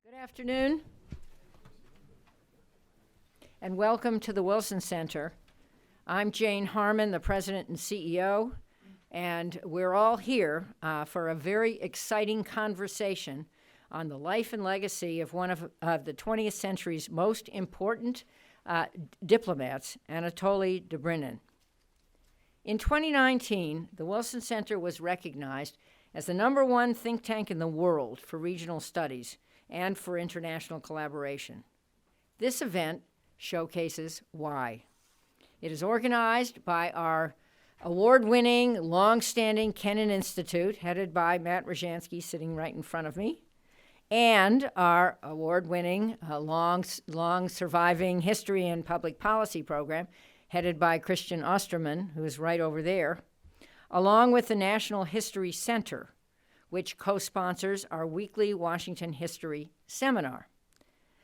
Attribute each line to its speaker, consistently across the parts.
Speaker 1: Good afternoon, and welcome to the Wilson Center. I'm Jane Harmon, the President and CEO, and we're all here for a very exciting conversation on the life and legacy of one of the 20th century's most important diplomats, Anatoly Dobrynin. In 2019, the Wilson Center was recognized as the #1 think tank in the world for regional studies and for international collaboration. This event showcases why. It is organized by our award-winning, long-standing Kennan Institute, headed by Matt Rojansky, sitting right in front of me, and our award-winning, long-surviving history and public policy program, headed by Christian Osterman, who is right over there, along with the National History Center, which co-sponsors our weekly Washington History Seminar.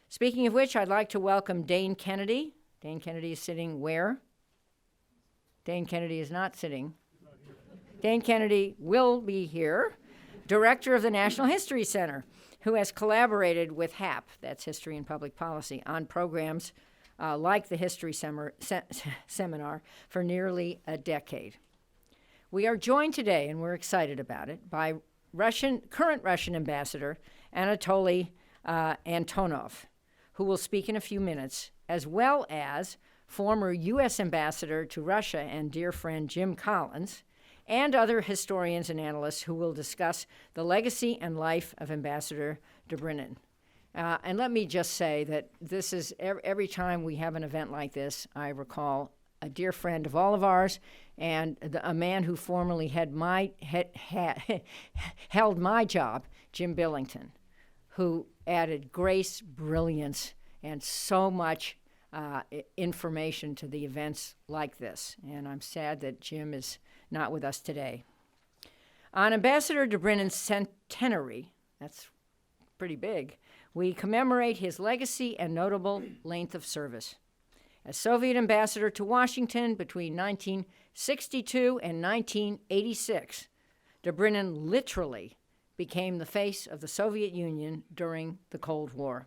Speaker 1: Speaking of which, I'd like to welcome Dane Kennedy. Dane Kennedy is sitting where? Dane Kennedy is not sitting. Dane Kennedy will be here, Director of the National History Center, who has collaborated with HAP, that's History and Public Policy, on programs like the History Seminar for nearly a decade. We are joined today, and we're excited about it, by current Russian Ambassador Anatoly Antonov, who will speak in a few minutes, as well as former U.S. Ambassador to Russia and dear friend Jim Collins, and other historians and analysts who will discuss the legacy and life of Ambassador Dobrynin. And let me just say that this is, every time we have an event like this, I recall a dear friend of all of ours, and a man who formerly held my job, Jim Billington, who added grace, brilliance, and so much information to the events like this. And I'm sad that Jim is not with us today. On Ambassador Dobrynin's Centenary, that's pretty big, we commemorate his legacy and notable length of service. As Soviet ambassador to Washington between 1962 and 1986, Dobrynin literally became the face of the Soviet Union during the Cold War.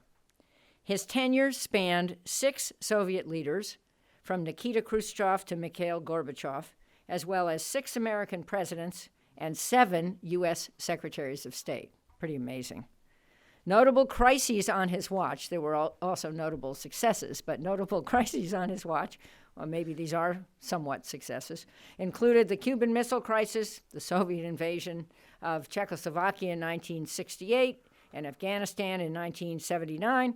Speaker 1: His tenure spanned 6 Soviet leaders, from Nikita Khrushchev to Mikhail Gorbachev, as well as 6 American presidents and 7 U.S. secretaries of state. Pretty amazing. Notable crises on his watch, there were also notable successes, but notable crises on his watch, or maybe these are somewhat successes, included the Cuban Missile Crisis, the Soviet invasion of Czechoslovakia in 1968, and Afghanistan in 1979,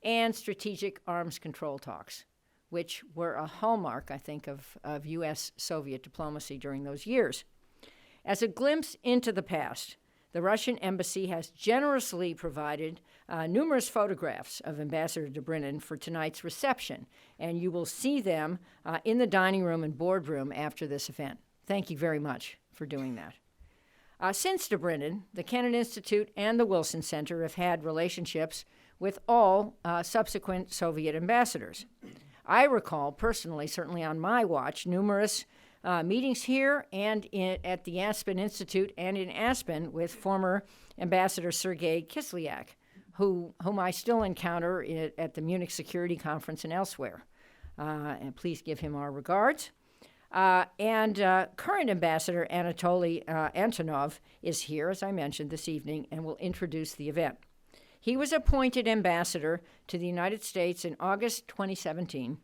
Speaker 1: and strategic arms control talks, which were a hallmark, I think, of U.S.-Soviet diplomacy during those years. As a glimpse into the past, the Russian embassy has generously provided numerous photographs of Ambassador Dobrynin for tonight's reception, and you will see them in the dining room and boardroom after this event. Thank you very much for doing that. Since Dobrynin, the Kennan Institute and the Wilson Center have had relationships with all subsequent Soviet ambassadors. I recall personally, certainly on my watch, numerous meetings here and at the Aspen Institute and in Aspen with former Ambassador Sergei Kislyak, whom I still encounter at the Munich Security Conference and elsewhere. And please give him our regards. And current Ambassador Anatoly Antonov is here, as I mentioned, this evening, and will introduce the event. He was appointed ambassador to the United States in August 2017,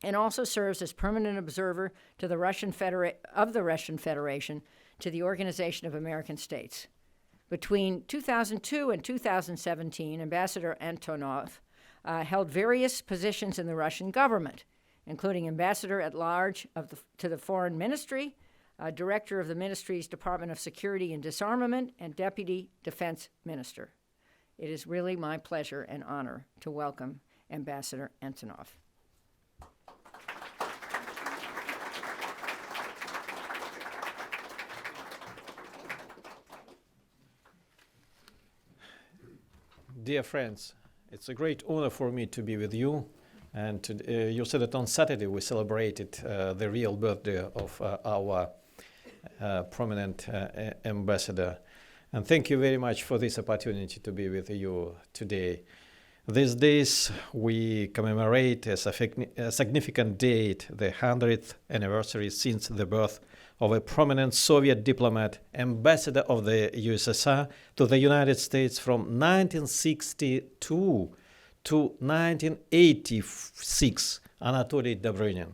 Speaker 1: and also serves as permanent observer to the Russian Federation to the Organization of American States. Between 2002 and 2017, Ambassador Antonov held various positions in the Russian government, including Ambassador at Large to the Foreign Ministry, Director of the Ministry's Department of Security and Disarmament, and Deputy Defense Minister. It is really my pleasure and honor to welcome Ambassador Antonov.
Speaker 2: Dear friends, it's a great honor for me to be with you. And you said that on Saturday we celebrated the real birthday of our prominent ambassador. And thank you very much for this opportunity to be with you today. These days, we commemorate a significant date, the 100th anniversary since the birth of a prominent Soviet diplomat, ambassador of the USSR to the United States from 1962 to 1986, Anatoly Dobrynin.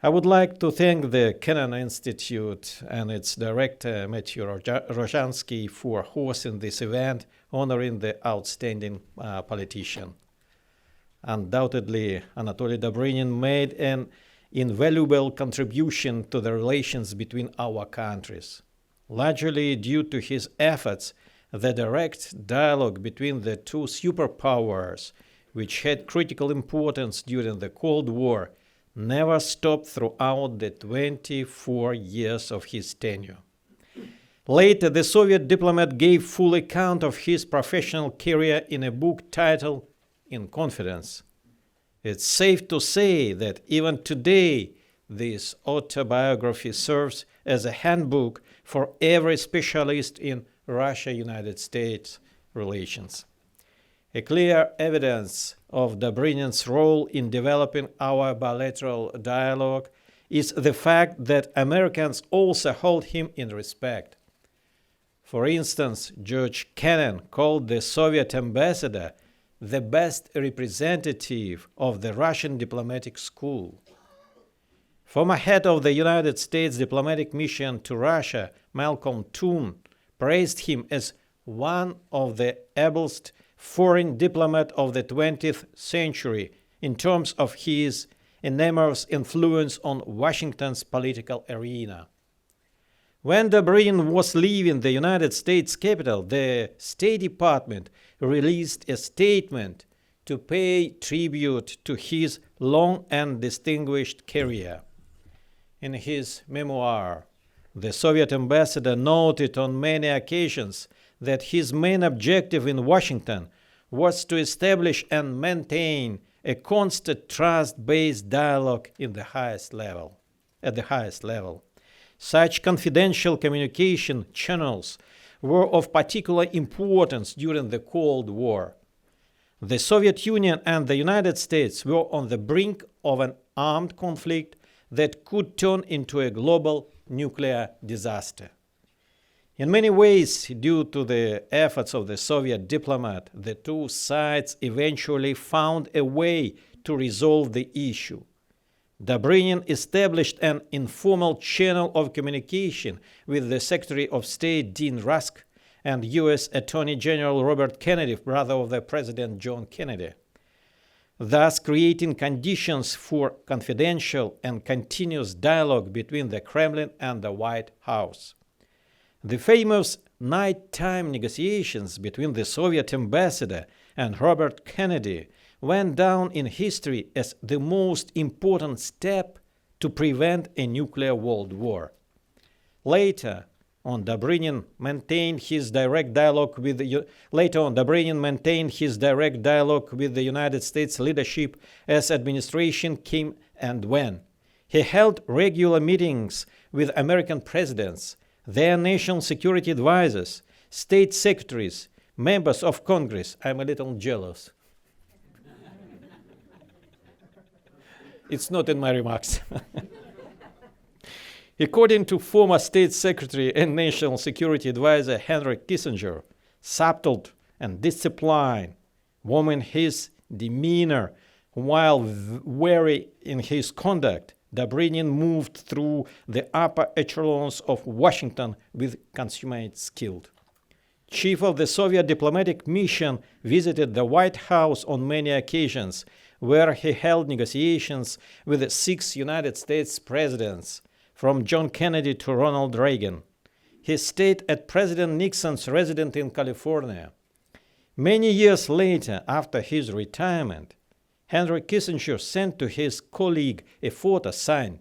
Speaker 2: I would like to thank the Kennan Institute and its director, Matthew Rozhansky, for hosting this event, honoring the outstanding politician. Undoubtedly, Anatoly Dobrynin made an invaluable contribution to the relations between our countries. Largely due to his efforts, the direct dialogue between the two superpowers, which had critical importance during the Cold War, never stopped throughout the 24 years of his tenure. Later, the Soviet diplomat gave full account of his professional career in a book titled In Confidence. It's safe to say that even today, this autobiography serves as a handbook for every specialist in Russia-United States relations. A clear evidence of Dobrynin's role in developing our bilateral dialogue is the fact that Americans also hold him in respect. For instance, George Kennan called the Soviet ambassador the best representative of the Russian diplomatic school. Former head of the United States diplomatic mission to Russia, Malcolm Toon, praised him as one of the ablest foreign diplomat of the 20th century in terms of his enormous influence on Washington's political arena. When Dobrynin was leaving the United States Capitol, the State Department released a statement to pay tribute to his long and distinguished career. In his memoir, the Soviet ambassador noted on many occasions that his main objective in Washington was to establish and maintain a constant trust-based dialogue at the highest level. Such confidential communication channels were of particular importance during the Cold War. The Soviet Union and the United States were on the brink of an armed conflict that could turn into a global nuclear disaster. In many ways, due to the efforts of the Soviet diplomat, the two sides eventually found a way to resolve the issue. Dobrynin established an informal channel of communication with the Secretary of State Dean Rusk and U.S. Attorney General Robert Kennedy, brother of the President John Kennedy, thus creating conditions for confidential and continuous dialogue between the Kremlin and the White House. The famous nighttime negotiations between the Soviet ambassador and Robert Kennedy went down in history as the most important step to prevent a nuclear world war. Later on, Dobrynin maintained his direct dialogue with the United States leadership as administration came and went. He held regular meetings with American presidents, their national security advisors, state secretaries, members of Congress. I'm a little jealous. It's not in my remarks. According to former State Secretary and National Security Advisor Henry Kissinger, subtle and disciplined, warm in his demeanor while wary in his conduct, Dobrynin moved through the upper echelons of Washington with consummate skill. Chief of the Soviet diplomatic mission visited the White House on many occasions, where he held negotiations with the 6 United States presidents, from John Kennedy to Ronald Reagan. He stayed at President Nixon's residence in California. Many years later, after his retirement, Henry Kissinger sent to his colleague a photo signed,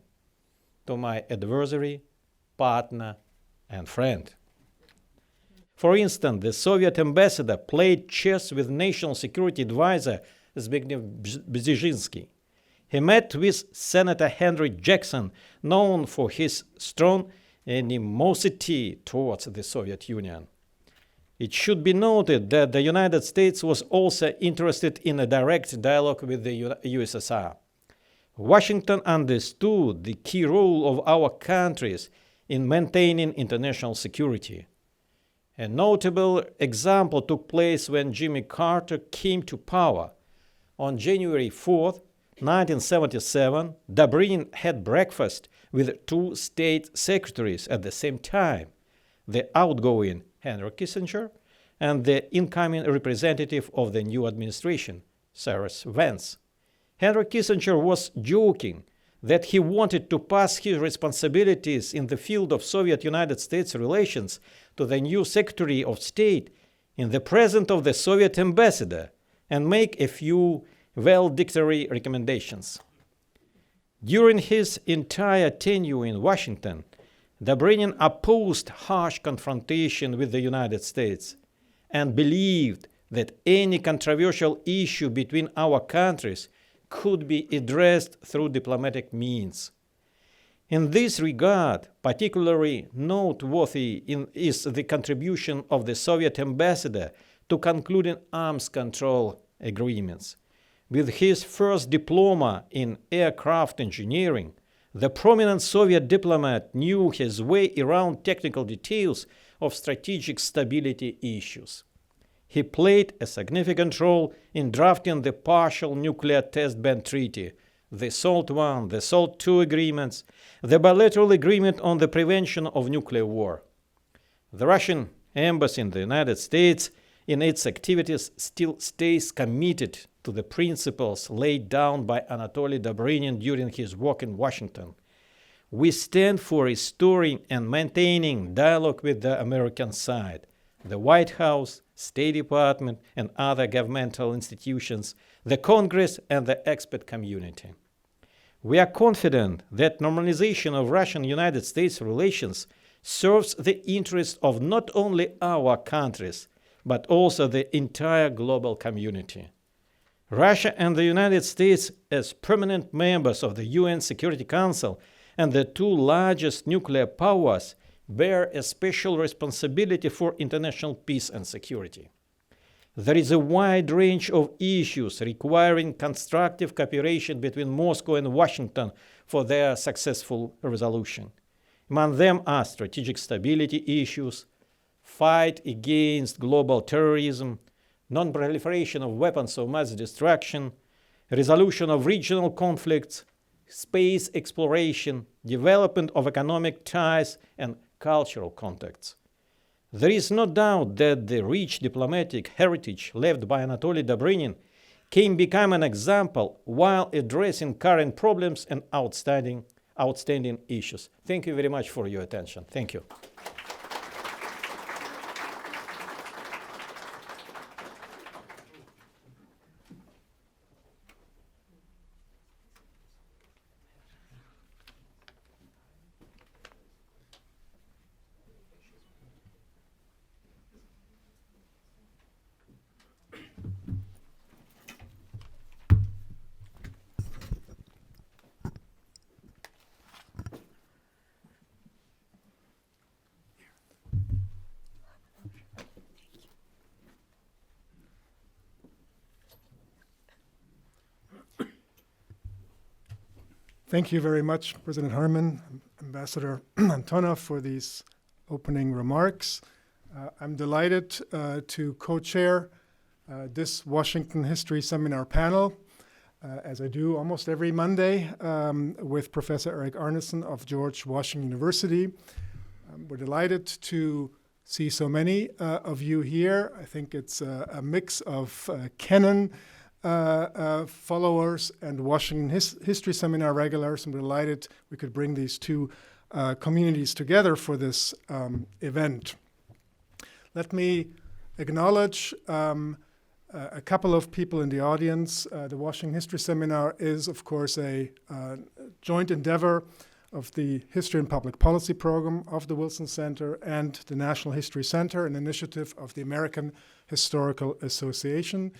Speaker 2: "To my adversary, partner, and friend." For instance, the Soviet ambassador played chess with National Security Advisor Zbigniew Brzezinski. He met with Senator Henry Jackson, known for his strong animosity towards the Soviet Union. It should be noted that the United States was also interested in a direct dialogue with the USSR. Washington understood the key role of our countries in maintaining international security. A notable example took place when Jimmy Carter came to power. On January 4, 1977, Dobrynin had breakfast with two state secretaries at the same time, the outgoing Henry Kissinger and the incoming representative of the new administration, Cyrus Vance. Henry Kissinger was joking that he wanted to pass his responsibilities in the field of Soviet-United States relations to the new Secretary of State in the presence of the Soviet ambassador and make a few valedictory recommendations. During his entire tenure in Washington, Dobrynin opposed harsh confrontation with the United States and believed that any controversial issue between our countries could be addressed through diplomatic means. In this regard, particularly noteworthy is the contribution of the Soviet ambassador to concluding arms control agreements. With his first diploma in aircraft engineering, the prominent Soviet diplomat knew his way around technical details of strategic stability issues. He played a significant role in drafting the partial nuclear test ban treaty, the SALT I, the SALT II agreements, the bilateral agreement on the prevention of nuclear war. The Russian embassy in the United States, in its activities, still stays committed to the principles laid down by Anatoly Dobrynin during his work in Washington. We stand for restoring and maintaining dialogue with the American side, the White House, State Department, and other governmental institutions, the Congress, and the expert community. We are confident that normalization of Russian-United States relations serves the interests of not only our countries, but also the entire global community. Russia and the United States, as permanent members of the UN Security Council and the two largest nuclear powers, bear a special responsibility for international peace and security. There is a wide range of issues requiring constructive cooperation between Moscow and Washington for their successful resolution. Among them are strategic stability issues, fight against global terrorism, non-proliferation of weapons of mass destruction, resolution of regional conflicts, space exploration, development of economic ties, and cultural contacts. There is no doubt that the rich diplomatic heritage left by Anatoly Dobrynin can become an example while addressing current problems and outstanding issues. Thank you very much for your attention. Thank you.
Speaker 3: Thank you very much, President Harman, Ambassador Antonov, for these opening remarks. I'm delighted to co-chair this Washington History Seminar panel, as I do almost every Monday, with Professor Eric Arneson of George Washington University. We're delighted to see so many of you here. I think it's a mix of Kennan followers and Washington History Seminar regulars. I'm delighted we could bring these two communities together for this event. Let me acknowledge a couple of people in the audience. The Washington History Seminar is, of course, a joint endeavor of the History and Public Policy Program of the Wilson Center and the National History Center, an initiative of the American Historical Association.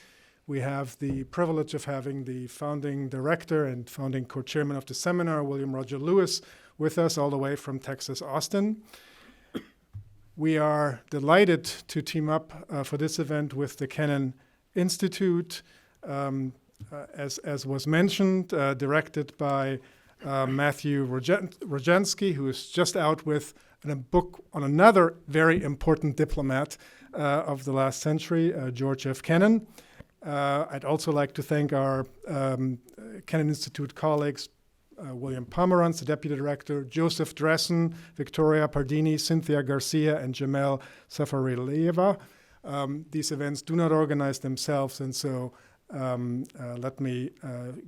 Speaker 3: We have the privilege of having the founding director and founding co-chairman of the seminar, William Roger Lewis, with us all the way from Texas, Austin. We are delighted to team up for this event with the Kennan Institute, as was mentioned, directed by Matthew Rojansky, who is just out with a book on another very important diplomat of the last century, George F. Kennan. I'd also like to thank our Kennan Institute colleagues, William Pomerantz, the Deputy Director, Joseph Dressen, Victoria Pardini, Cynthia Garcia, and Jamel Safarileva. These events do not organize themselves, and so let me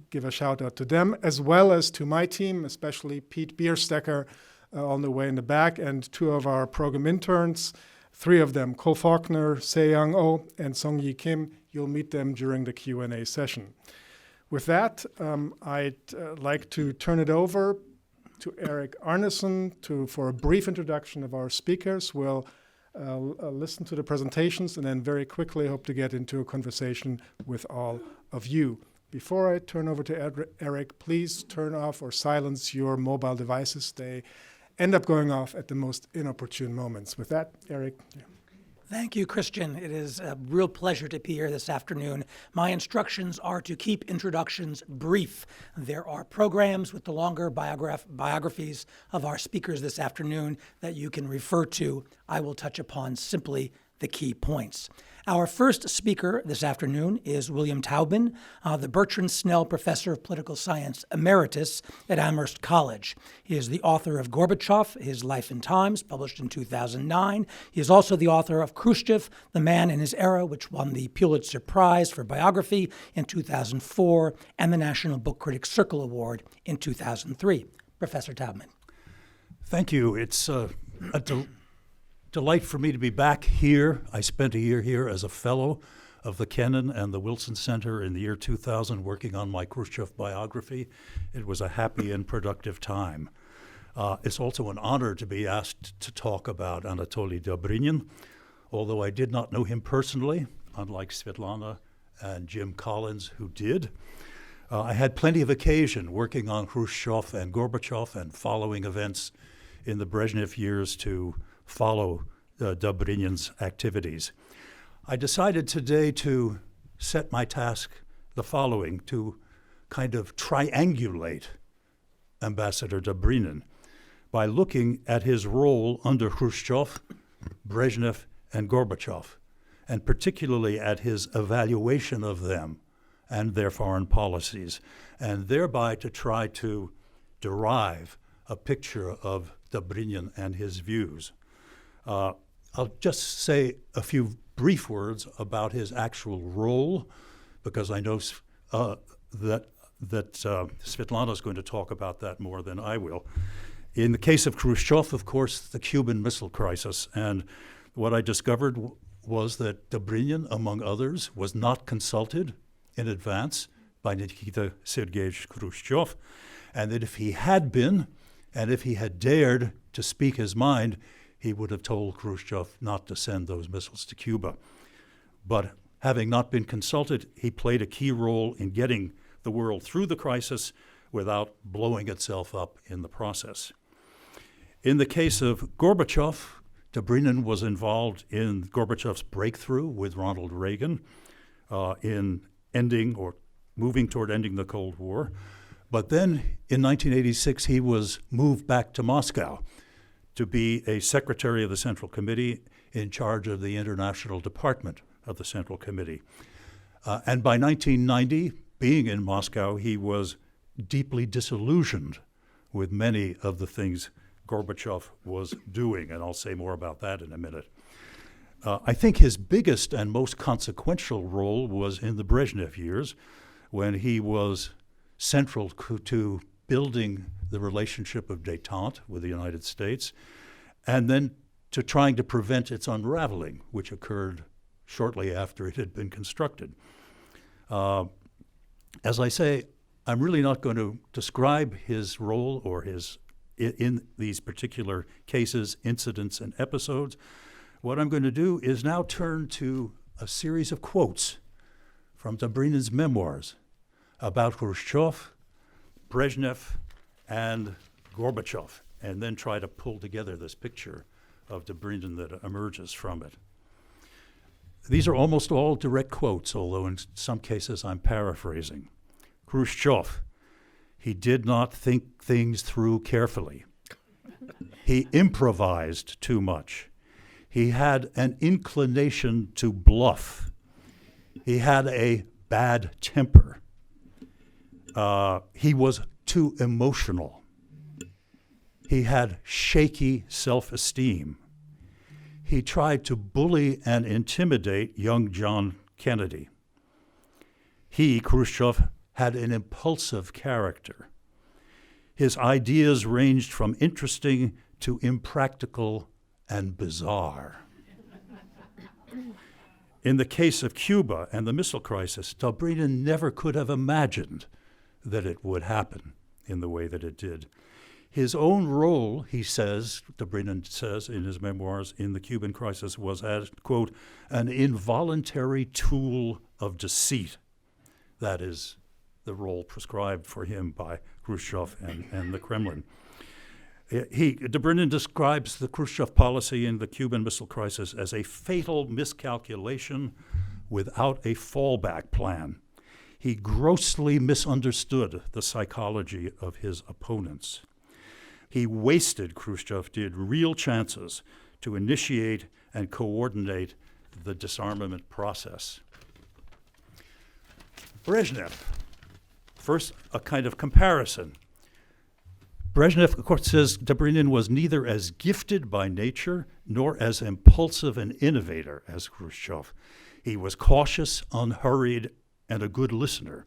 Speaker 3: give a shout out to them, as well as to my team, especially Pete Bierstecker on the way in the back, and two of our program interns, three of them, Cole Faulkner, Se-Young Oh, and Song-Yi Kim. You'll meet them during the Q&A session. With that, I'd like to turn it over to Eric Arneson for a brief introduction of our speakers. We'll listen to the presentations and then very quickly hope to get into a conversation with all of you. Before I turn over to Eric, please turn off or silence your mobile devices. They end up going off at the most inopportune moments. With that, Eric. Yeah.
Speaker 4: Thank you, Christian. It is a real pleasure to be here this afternoon. My instructions are to keep introductions brief. There are programs with the longer biographies of our speakers this afternoon that you can refer to. I will touch upon simply the key points. Our first speaker this afternoon is William Taubman, the Bertrand Snell Professor of Political Science Emeritus at Amherst College. He is the author of Gorbachev, His Life and Times, published in 2009. He is also the author of Khrushchev, The Man in His Era, which won the Pulitzer Prize for Biography in 2004 and the National Book Critics Circle Award in 2003. Professor Taubman.
Speaker 5: Thank you. It's a delight for me to be back here. I spent a year here as a fellow of the Kennan and the Wilson Center in the year 2000 working on my Khrushchev biography. It was a happy and productive time. It's also an honor to be asked to talk about Anatoly Dobrynin, although I did not know him personally, unlike Svetlana and Jim Collins, who did. I had plenty of occasion working on Khrushchev and Gorbachev and following events in the Brezhnev years to follow Dobrynin's activities. I decided today to set my task the following, to kind of triangulate Ambassador Dobrynin by looking at his role under Khrushchev, Brezhnev, and Gorbachev, and particularly at his evaluation of them and their foreign policies, and thereby to try to derive a picture of Dobrynin and his views. I'll just say a few brief words about his actual role, because I know that Svetlana is going to talk about that more than I will. In the case of Khrushchev, of course, the Cuban Missile Crisis, and what I discovered was that Dobrynin, among others, was not consulted in advance by Nikita Sergeyevich Khrushchev, and that if he had been, and if he had dared to speak his mind, he would have told Khrushchev not to send those missiles to Cuba. But having not been consulted, he played a key role in getting the world through the crisis without blowing itself up in the process. In the case of Gorbachev, Dobrynin was involved in Gorbachev's breakthrough with Ronald Reagan in ending or moving toward ending the Cold War. But then in 1986, he was moved back to Moscow to be a secretary of the Central Committee in charge of the international department of the Central Committee. And by 1990, being in Moscow, he was deeply disillusioned with many of the things Gorbachev was doing, and I'll say more about that in a minute. I think his biggest and most consequential role was in the Brezhnev years, when he was central to building the relationship of détente with the United States, and then to trying to prevent its unraveling, which occurred shortly after it had been constructed. As I say, I'm really not going to describe his role or his in these particular cases, incidents, and episodes. What I'm going to do is now turn to a series of quotes from Dobrynin's memoirs about Khrushchev, Brezhnev, and Gorbachev, and then try to pull together this picture of Dobrynin that emerges from it. These are almost all direct quotes, although in some cases I'm paraphrasing. Khrushchev, he did not think things through carefully. He improvised too much. He had an inclination to bluff. He had a bad temper. He was too emotional. He had shaky self-esteem. He tried to bully and intimidate young John Kennedy. He, Khrushchev, had an impulsive character. His ideas ranged from interesting to impractical and bizarre. In the case of Cuba and the Missile Crisis, Dobrynin never could have imagined that it would happen in the way that it did. His own role, he says, Dobrynin says in his memoirs, in the Cuban crisis was as, quote, an involuntary tool of deceit. That is the role prescribed for him by Khrushchev and the Kremlin. Dobrynin describes the Khrushchev policy in the Cuban Missile Crisis as a fatal miscalculation without a fallback plan. He grossly misunderstood the psychology of his opponents. He wasted, Khrushchev did, real chances to initiate and coordinate the disarmament process. Brezhnev. First, a kind of comparison. Brezhnev, of course, says Dobrynin was neither as gifted by nature nor as impulsive an innovator as Khrushchev. He was cautious, unhurried, and a good listener.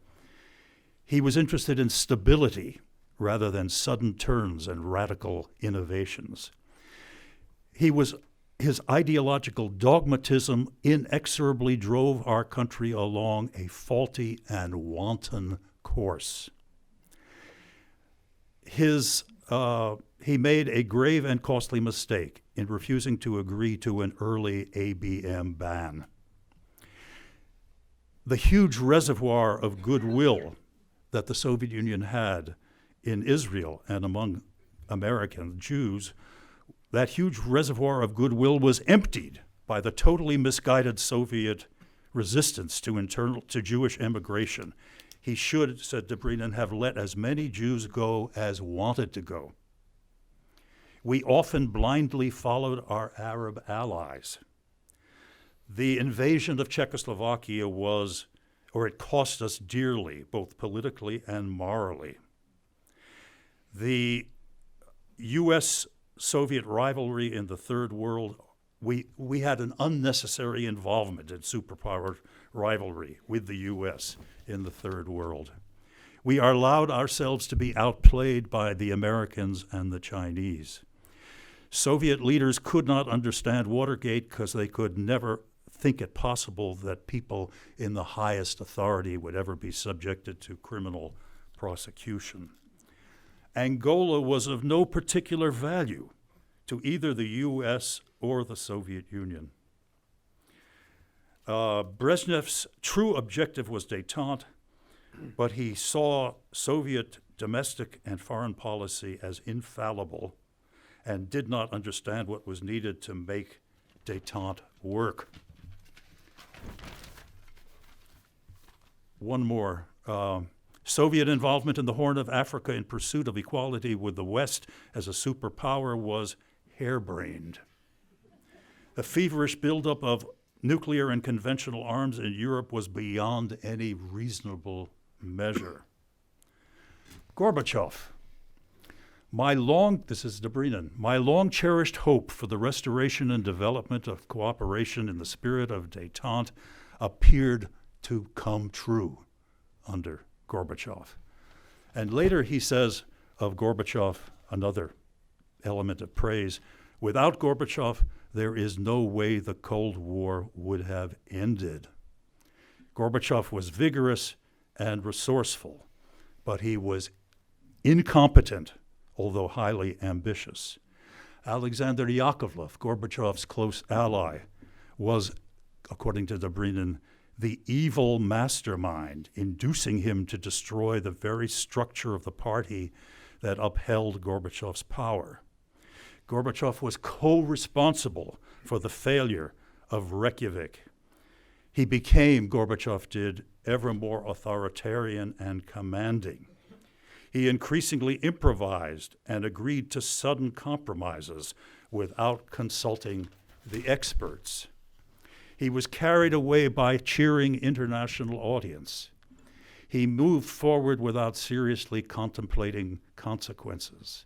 Speaker 5: He was interested in stability rather than sudden turns and radical innovations. His ideological dogmatism inexorably drove our country along a faulty and wanton course. He made a grave and costly mistake in refusing to agree to an early ABM ban. The huge reservoir of goodwill that the Soviet Union had in Israel and among American Jews, that huge reservoir of goodwill was emptied by the totally misguided Soviet resistance to Jewish emigration. He should, said Dobrynin, have let as many Jews go as wanted to go. We often blindly followed our Arab allies. The invasion of Czechoslovakia it cost us dearly, both politically and morally. The U.S.-Soviet rivalry in the Third World, we had an unnecessary involvement in superpower rivalry with the U.S. in the Third World. We allowed ourselves to be outplayed by the Americans and the Chinese. Soviet leaders could not understand Watergate because they could never think it possible that people in the highest authority would ever be subjected to criminal prosecution. Angola was of no particular value to either the U.S. or the Soviet Union. Brezhnev's true objective was détente, but he saw Soviet domestic and foreign policy as infallible and did not understand what was needed to make détente work. One more. Soviet involvement in the Horn of Africa in pursuit of equality with the West as a superpower was harebrained. The feverish buildup of nuclear and conventional arms in Europe was beyond any reasonable measure. Gorbachev. This is Dobrynin, my long-cherished hope for the restoration and development of cooperation in the spirit of détente appeared to come true under Gorbachev. And later he says of Gorbachev, another element of praise, without Gorbachev, there is no way the Cold War would have ended. Gorbachev was vigorous and resourceful, but he was incompetent, although highly ambitious. Alexander Yakovlev, Gorbachev's close ally, was, according to Dobrynin, the evil mastermind inducing him to destroy the very structure of the party that upheld Gorbachev's power. Gorbachev was co-responsible for the failure of Reykjavik. He became, Gorbachev did, ever more authoritarian and commanding. He increasingly improvised and agreed to sudden compromises without consulting the experts. He was carried away by cheering international audience. He moved forward without seriously contemplating consequences.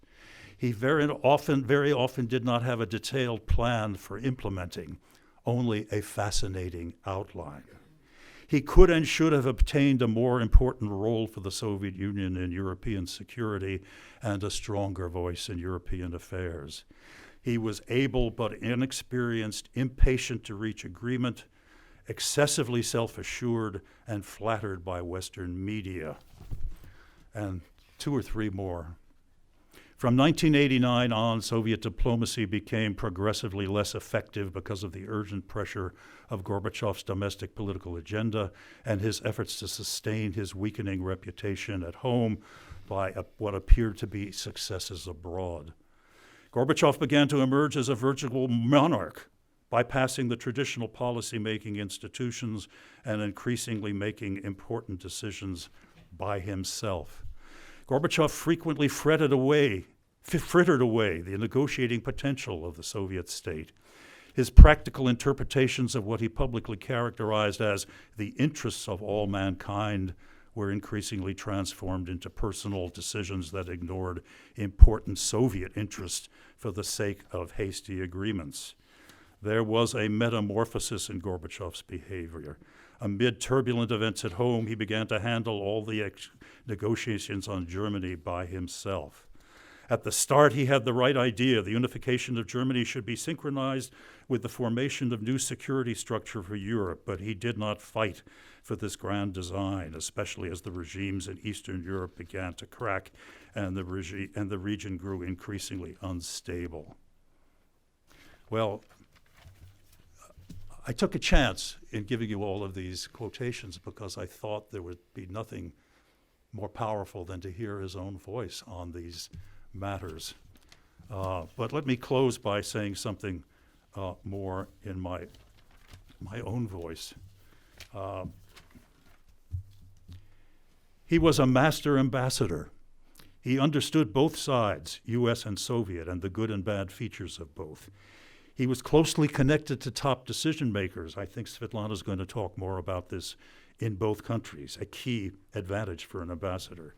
Speaker 5: He very often did not have a detailed plan for implementing, only a fascinating outline. He could and should have obtained a more important role for the Soviet Union in European security and a stronger voice in European affairs. He was able but inexperienced, impatient to reach agreement, excessively self-assured, and flattered by Western media. And 2 or 3 more. From 1989 on, Soviet diplomacy became progressively less effective because of the urgent pressure of Gorbachev's domestic political agenda and his efforts to sustain his weakening reputation at home by what appeared to be successes abroad. Gorbachev began to emerge as a virtual monarch, bypassing the traditional policy-making institutions and increasingly making important decisions by himself. Gorbachev frequently frittered away the negotiating potential of the Soviet state. His practical interpretations of what he publicly characterized as the interests of all mankind were increasingly transformed into personal decisions that ignored important Soviet interests for the sake of hasty agreements. There was a metamorphosis in Gorbachev's behavior. Amid turbulent events at home, he began to handle all the negotiations on Germany by himself. At the start, he had the right idea. The unification of Germany should be synchronized with the formation of new security structure for Europe, but he did not fight for this grand design, especially as the regimes in Eastern Europe began to crack and the region grew increasingly unstable. Well, I took a chance in giving you all of these quotations because I thought there would be nothing more powerful than to hear his own voice on these matters. But let me close by saying something more in my own voice. He was a master ambassador. He understood both sides, US and Soviet, and the good and bad features of both. He was closely connected to top decision makers. I think Svetlana is going to talk more about this in both countries, a key advantage for an ambassador.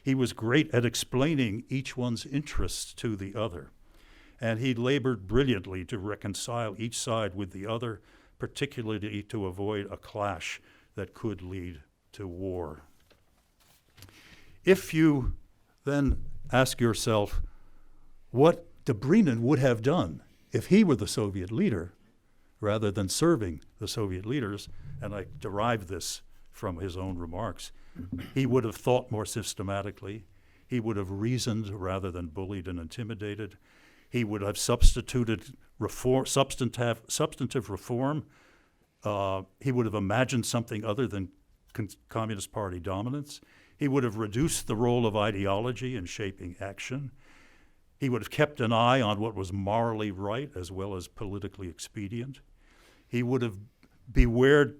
Speaker 5: He was great at explaining each one's interests to the other, and he labored brilliantly to reconcile each side with the other, particularly to avoid a clash that could lead to war. If you then ask yourself what Dobrynin would have done if he were the Soviet leader, rather than serving the Soviet leaders, and I derived this from his own remarks, he would have thought more systematically. He would have reasoned rather than bullied and intimidated. He would have substituted substantive reform. He would have imagined something other than Communist Party dominance. He would have reduced the role of ideology in shaping action. He would have kept an eye on what was morally right as well as politically expedient. He would have bewaired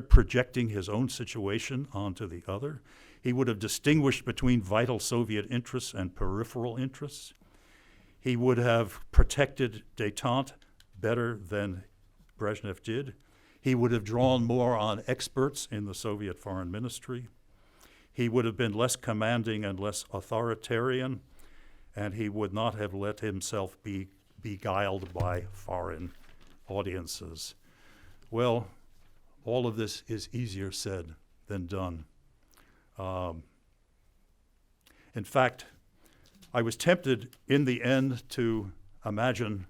Speaker 5: projecting his own situation onto the other. He would have distinguished between vital Soviet interests and peripheral interests. He would have protected détente better than Brezhnev did. He would have drawn more on experts in the Soviet foreign ministry. He would have been less commanding and less authoritarian, and he would not have let himself be beguiled by foreign audiences. Well, all of this is easier said than done. In fact, I was tempted in the end to imagine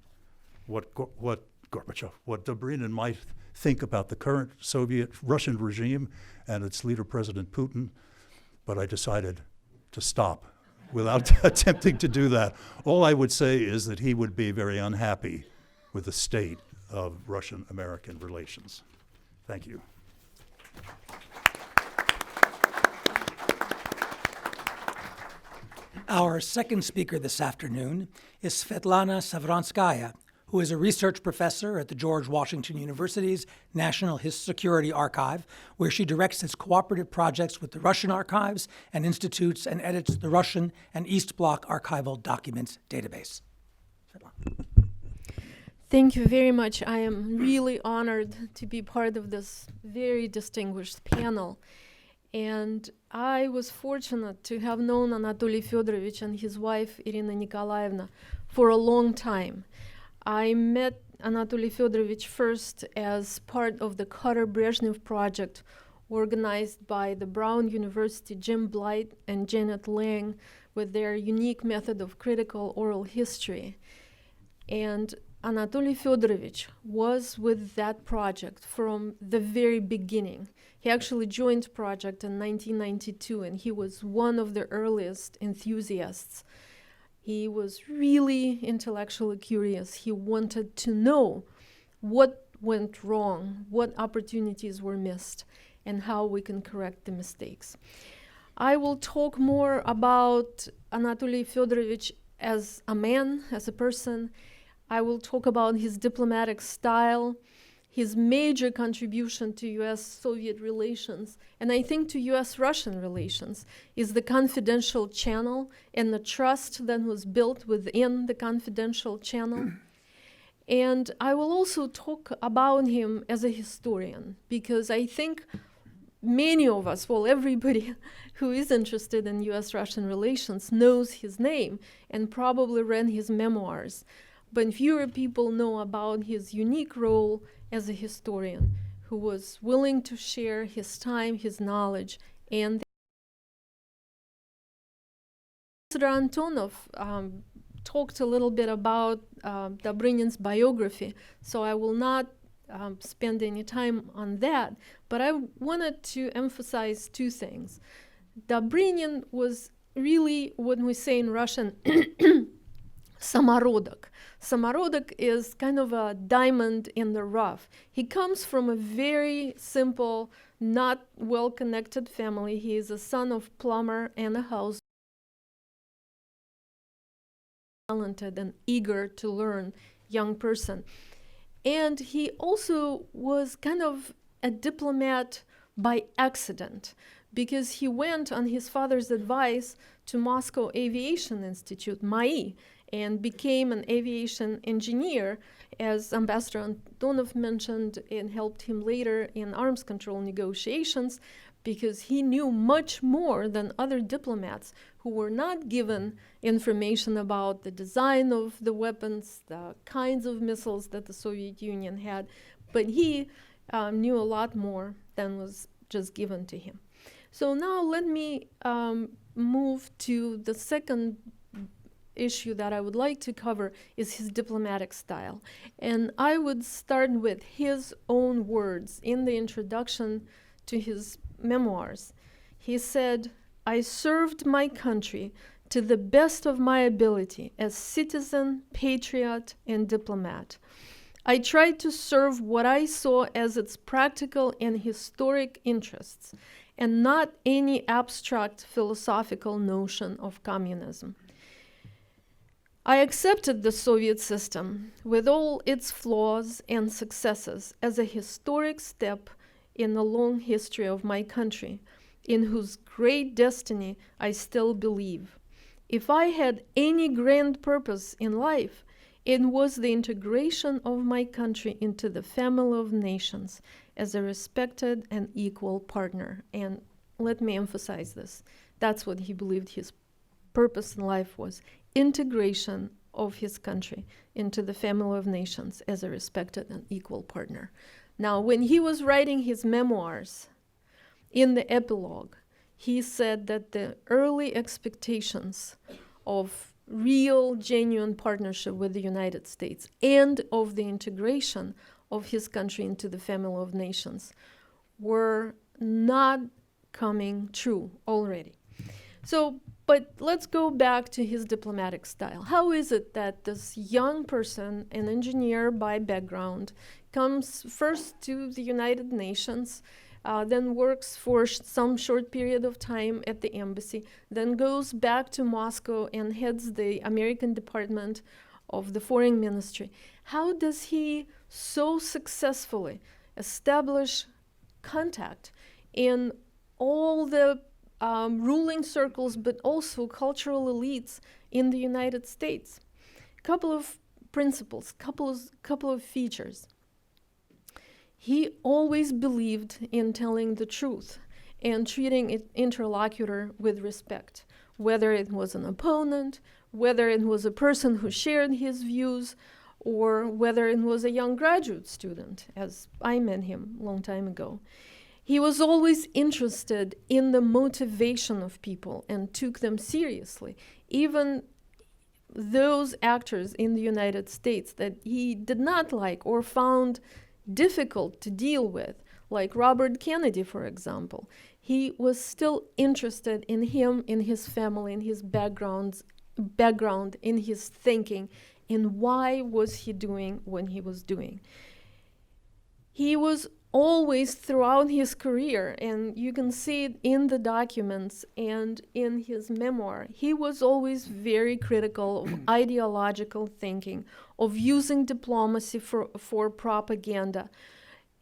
Speaker 5: what Dobrynin might think about the current Russian regime and its leader, President Putin, but I decided to stop without attempting to do that. All I would say is that he would be very unhappy with the state of Russian-American relations. Thank you.
Speaker 4: Our second speaker this afternoon is Svetlana Savranskaya, who is a research professor at the George Washington University's National Security Archive, where she directs its cooperative projects with the Russian archives and institutes and edits the Russian and East Bloc archival documents database. Svetlana.
Speaker 6: Thank you very much. I am really honored to be part of this very distinguished panel. And I was fortunate to have known Anatoly Fyodorovich and his wife, Irina Nikolaevna, for a long time. I met Anatoly Fyodorovich first as part of the Carter-Brezhnev project organized by the Brown University Jim Blight and Janet Lang with their unique method of critical oral history. And Anatoly Fyodorovich was with that project from the very beginning. He actually joined the project in 1992, and he was one of the earliest enthusiasts. He was really intellectually curious. He wanted to know what went wrong, what opportunities were missed, and how we can correct the mistakes. I will talk more about Anatoly Fyodorovich as a man, as a person. I will talk about his diplomatic style, his major contribution to U.S.-Soviet relations, and I think to U.S.-Russian relations, is the confidential channel and the trust that was built within the confidential channel. And I will also talk about him as a historian, because I think many of us, well, everybody who is interested in U.S.-Russian relations knows his name and probably read his memoirs. But fewer people know about his unique role as a historian who was willing to share his time, his knowledge, and Ambassador Antonov talked a little bit about Dobrynin's biography, so I will not spend any time on that, but I wanted to emphasize two things. Dobrynin was really, what we say in Russian, Samorodok. Samorodok is kind of a diamond in the rough. He comes from a very simple, not well-connected family. He is a son of plumber and a house, talented and eager to learn young person. And he also was kind of a diplomat by accident, because he went on his father's advice to Moscow Aviation Institute, MAI, and became an aviation engineer, as Ambassador Antonov mentioned, and helped him later in arms control negotiations, because he knew much more than other diplomats who were not given information about the design of the weapons, the kinds of missiles that the Soviet Union had, but he knew a lot more than was just given to him. So now let me move to the second issue that I would like to cover, is his diplomatic style. And I would start with his own words in the introduction to his memoirs. He said, "I served my country to the best of my ability as citizen, patriot, and diplomat. I tried to serve what I saw as its practical and historic interests, and not any abstract philosophical notion of communism. I accepted the Soviet system with all its flaws and successes as a historic step in the long history of my country, in whose great destiny I still believe. If I had any grand purpose in life, it was the integration of my country into the family of nations as a respected and equal partner." And let me emphasize this. That's what he believed his purpose in life was: integration of his country into the family of nations as a respected and equal partner. Now, when he was writing his memoirs, in the epilogue, he said that the early expectations of real, genuine partnership with the United States and of the integration of his country into the family of nations were not coming true already. So, but let's go back to his diplomatic style. How is it that this young person, an engineer by background, comes first to the United Nations, then works for some short period of time at the embassy, then goes back to Moscow and heads the American Department of the Foreign Ministry. How does he so successfully establish contact in all the ruling circles, but also cultural elites in the United States? Couple of principles, couple of features. He always believed in telling the truth and treating an interlocutor with respect, whether it was an opponent, whether it was a person who shared his views, or whether it was a young graduate student, as I met him a long time ago. He was always interested in the motivation of people and took them seriously, even those actors in the United States that he did not like or found difficult to deal with, like Robert Kennedy, for example. He was still interested in him, in his family, in his background, in his thinking, in why was he doing what he was doing. He was always, throughout his career, and you can see it in the documents and in his memoir, he was always very critical of ideological thinking, of using diplomacy for propaganda,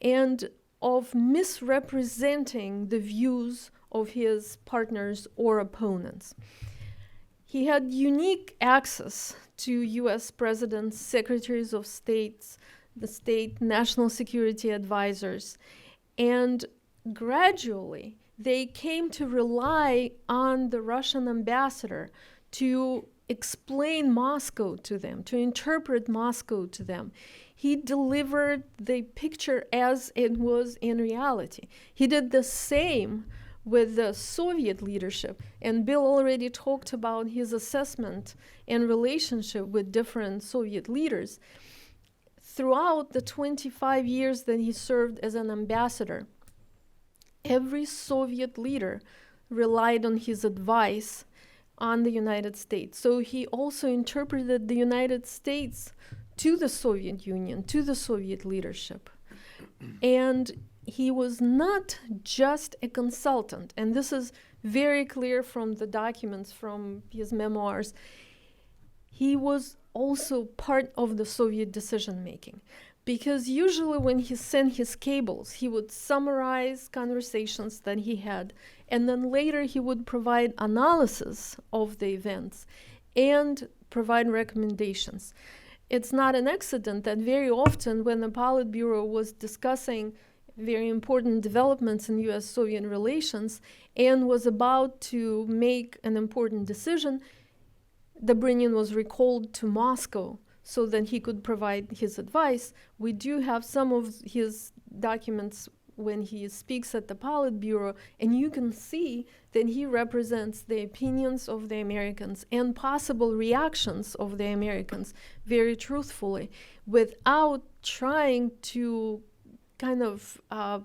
Speaker 6: and of misrepresenting the views of his partners or opponents. He had unique access to U.S. presidents, secretaries of states, the state national security advisors, and gradually they came to rely on the Russian ambassador to explain Moscow to them, to interpret Moscow to them. He delivered the picture as it was in reality. He did the same with the Soviet leadership, and Bill already talked about his assessment and relationship with different Soviet leaders. Throughout the 25 years that he served as an ambassador, every Soviet leader relied on his advice on the United States. So he also interpreted the United States to the Soviet Union, to the Soviet leadership. And he was not just a consultant, and this is very clear from the documents, from his memoirs. He was also part of the Soviet decision-making, because usually when he sent his cables, he would summarize conversations that he had, and then later he would provide analysis of the events and provide recommendations. It's not an accident that very often when the Politburo was discussing very important developments in U.S.-Soviet relations and was about to make an important decision, Dobrynin was recalled to Moscow so that he could provide his advice. We do have some of his documents when he speaks at the Politburo, and you can see that he represents the opinions of the Americans and possible reactions of the Americans very truthfully, without trying to kind of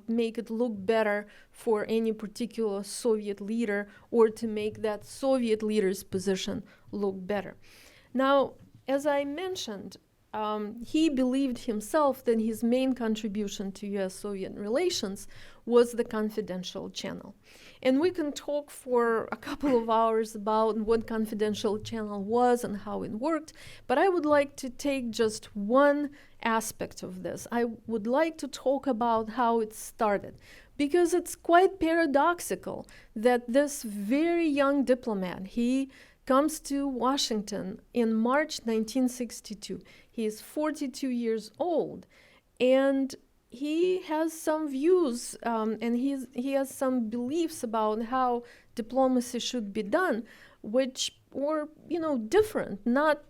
Speaker 6: make it look better for any particular Soviet leader or to make that Soviet leader's position look better. Now, as I mentioned, he believed himself that his main contribution to U.S.-Soviet relations was the confidential channel. And we can talk for a couple of hours about what confidential channel was and how it worked, but I would like to take just one aspect of this. I would like to talk about how it started, because it's quite paradoxical that this very young diplomat, he comes to Washington in March 1962. He is 42 years old, and he has some views and he has some beliefs about how diplomacy should be done, which were, different, not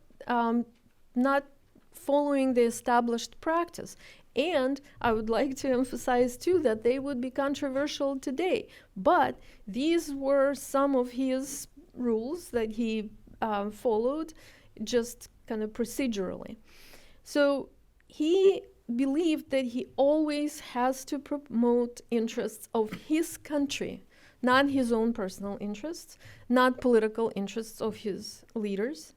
Speaker 6: following the established practice. And I would like to emphasize, too, that they would be controversial today. But these were some of his rules that he followed, just kind of procedurally. So he believed that he always has to promote interests of his country, not his own personal interests, not political interests of his leaders.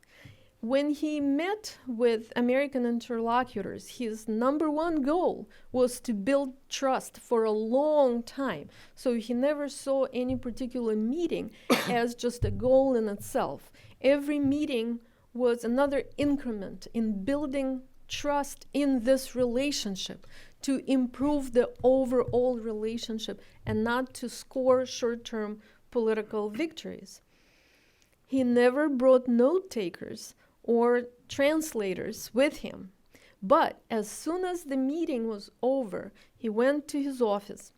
Speaker 6: when he met with American interlocutors, his number one goal was to build trust for a long time. So he never saw any particular meeting as just a goal in itself. Every meeting was another increment in building trust in this relationship, to improve the overall relationship and not to score short-term political victories. He never brought note takers or translators with him. But as soon as the meeting was over, he went to his office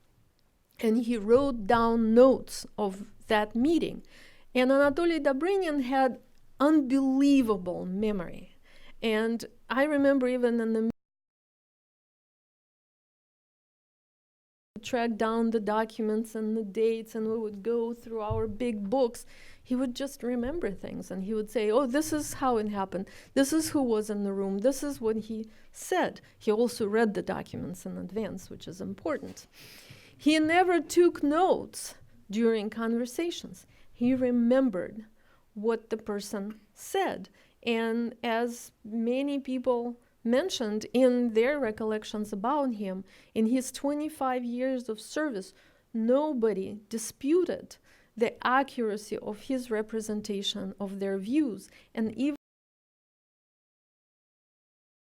Speaker 6: and he wrote down notes of that meeting. And Anatoly Dobrynin had unbelievable memory. And I remember even in the track down the documents and the dates, and we would go through our big books. He would just remember things, and he would say, oh, this is how it happened. This is who was in the room. This is what he said. He also read the documents in advance, which is important. He never took notes during conversations. He remembered what the person said. And as many people mentioned in their recollections about him, in his 25 years of service, nobody disputed the accuracy of his representation of their views, and even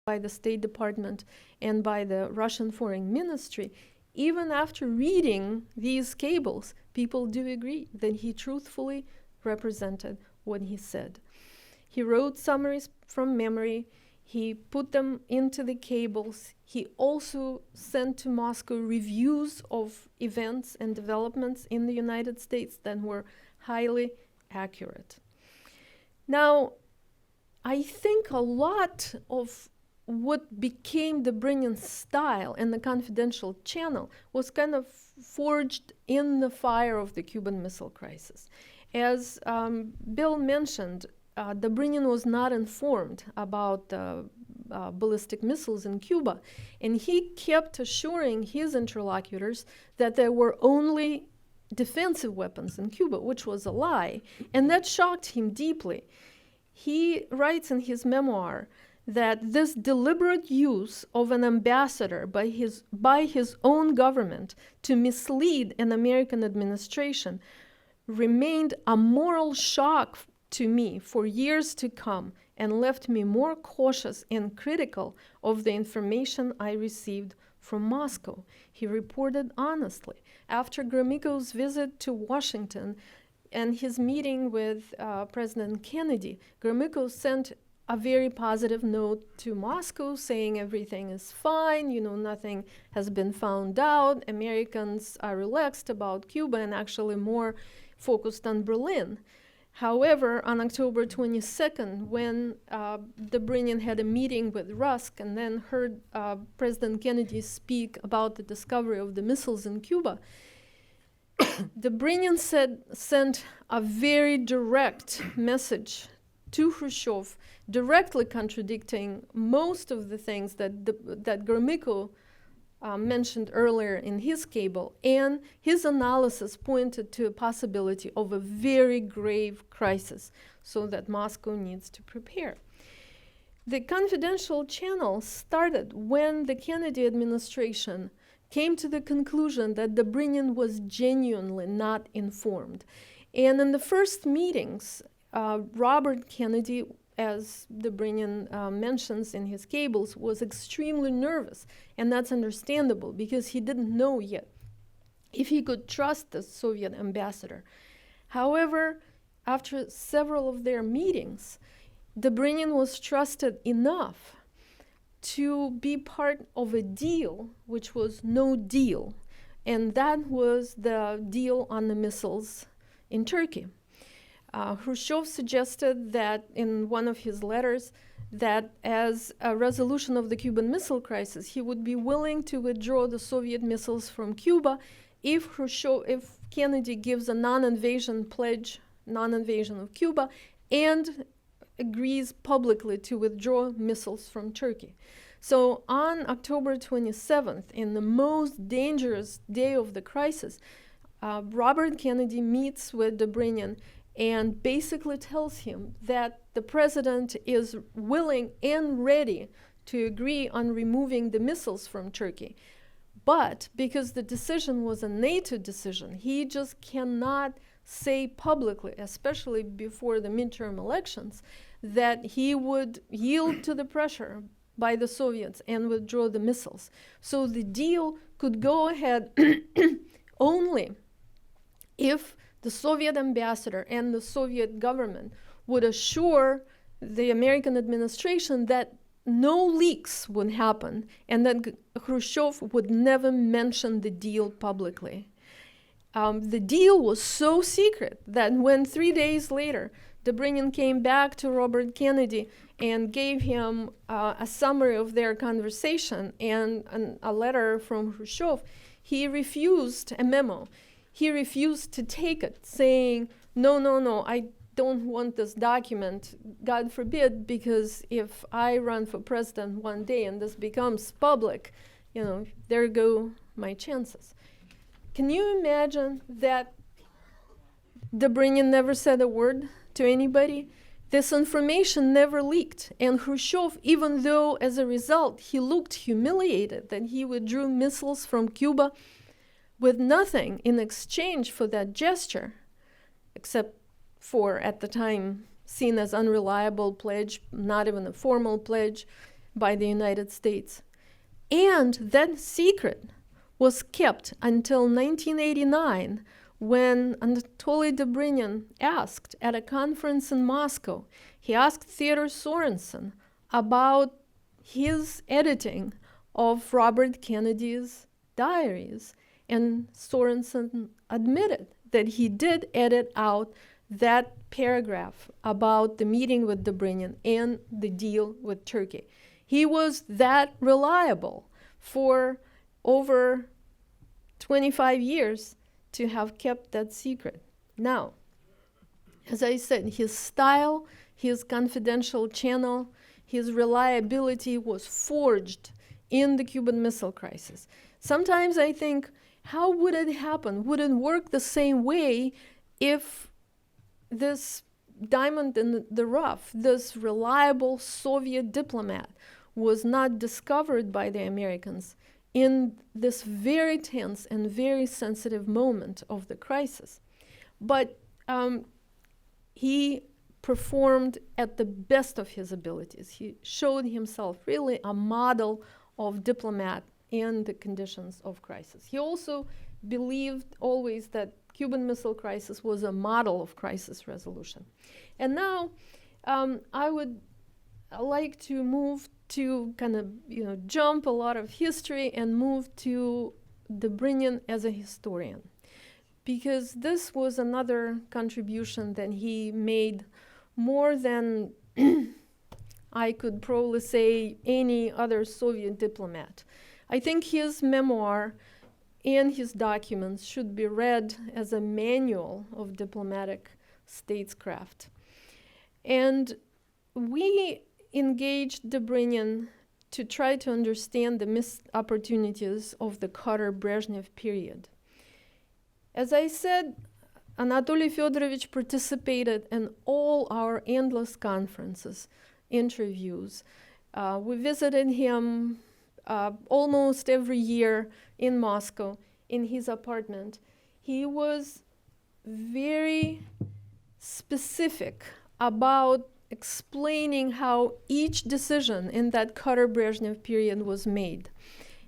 Speaker 6: by the State Department and by the Russian Foreign Ministry. Even after reading these cables, people do agree that he truthfully represented what he said. He wrote summaries from memory. He put them into the cables. He also sent to Moscow reviews of events and developments in the United States that were highly accurate. Now, I think a lot of what became Dobrynin's style and the confidential channel was kind of forged in the fire of the Cuban Missile Crisis. As Bill mentioned, Dobrynin was not informed about ballistic missiles in Cuba, and he kept assuring his interlocutors that there were only defensive weapons in Cuba, which was a lie, and that shocked him deeply. He writes in his memoir that this deliberate use of an ambassador by his own government to mislead an American administration remained a moral shock to me for years to come and left me more cautious and critical of the information I received from Moscow. He reported honestly. After Gromyko's visit to Washington and his meeting with President Kennedy, Gromyko sent a very positive note to Moscow saying everything is fine, nothing has been found out, Americans are relaxed about Cuba and actually more focused on Berlin. However, on October 22nd, when Dobrynin had a meeting with Rusk and then heard President Kennedy speak about the discovery of the missiles in Cuba, Dobrynin sent a very direct message to Khrushchev, directly contradicting most of the things that Gromyko mentioned earlier in his cable, and his analysis pointed to a possibility of a very grave crisis, so that Moscow needs to prepare. The confidential channel started when the Kennedy administration came to the conclusion that Dobrynin was genuinely not informed. And in the first meetings, Robert Kennedy, as Dobrynin mentions in his cables, was extremely nervous, and that's understandable because he didn't know yet if he could trust the Soviet ambassador. However, after several of their meetings, Dobrynin was trusted enough to be part of a deal which was no deal, and that was the deal on the missiles in Turkey. Khrushchev suggested that in one of his letters that as a resolution of the Cuban Missile Crisis, he would be willing to withdraw the Soviet missiles from Cuba if Kennedy gives a non-invasion pledge, non-invasion of Cuba, and agrees publicly to withdraw missiles from Turkey. So on October 27th, in the most dangerous day of the crisis, Robert Kennedy meets with Dobrynin and basically tells him that the president is willing and ready to agree on removing the missiles from Turkey. But because the decision was a NATO decision, he just cannot say publicly, especially before the midterm elections, that he would yield to the pressure by the Soviets and withdraw the missiles. So the deal could go ahead only if the Soviet ambassador and the Soviet government would assure the American administration that no leaks would happen and that Khrushchev would never mention the deal publicly. The deal was so secret that when 3 days later Dobrynin came back to Robert Kennedy and gave him a summary of their conversation and a letter from Khrushchev, he refused a memo. He refused to take it, saying, no, I don't want this document, God forbid, because if I run for president one day and this becomes public, there go my chances. Can you imagine that Dobrynin never said a word to anybody? This information never leaked. And Khrushchev, even though as a result he looked humiliated that he withdrew missiles from Cuba with nothing in exchange for that gesture, except for, at the time, seen as unreliable pledge, not even a formal pledge by the United States. And that secret was kept until 1989, when Anatoly Dobrynin asked at a conference in Moscow, he asked Theodore Sorensen about his editing of Robert Kennedy's diaries. And Sorensen admitted that he did edit out that paragraph about the meeting with Dobrynin and the deal with Turkey. He was that reliable for over 25 years to have kept that secret. Now, as I said, his style, his confidential channel, his reliability was forged in the Cuban Missile Crisis. Sometimes I think, how would it happen? Would it work the same way if this diamond in the rough, this reliable Soviet diplomat, was not discovered by the Americans in this very tense and very sensitive moment of the crisis? But he performed at the best of his abilities. He showed himself really a model of diplomat in the conditions of crisis. He also believed always that Cuban Missile Crisis was a model of crisis resolution. And now I would like to move to jump a lot of history and move to Dobrynin as a historian, because this was another contribution that he made more than I could probably say any other Soviet diplomat. I think his memoir and his documents should be read as a manual of diplomatic statescraft. And we engaged Dobrynin to try to understand the missed opportunities of the Carter-Brezhnev period. As I said, Anatoly Fyodorovich participated in all our endless conferences, interviews. We visited him almost every year in Moscow, in his apartment. He was very specific about explaining how each decision in that Carter-Brezhnev period was made.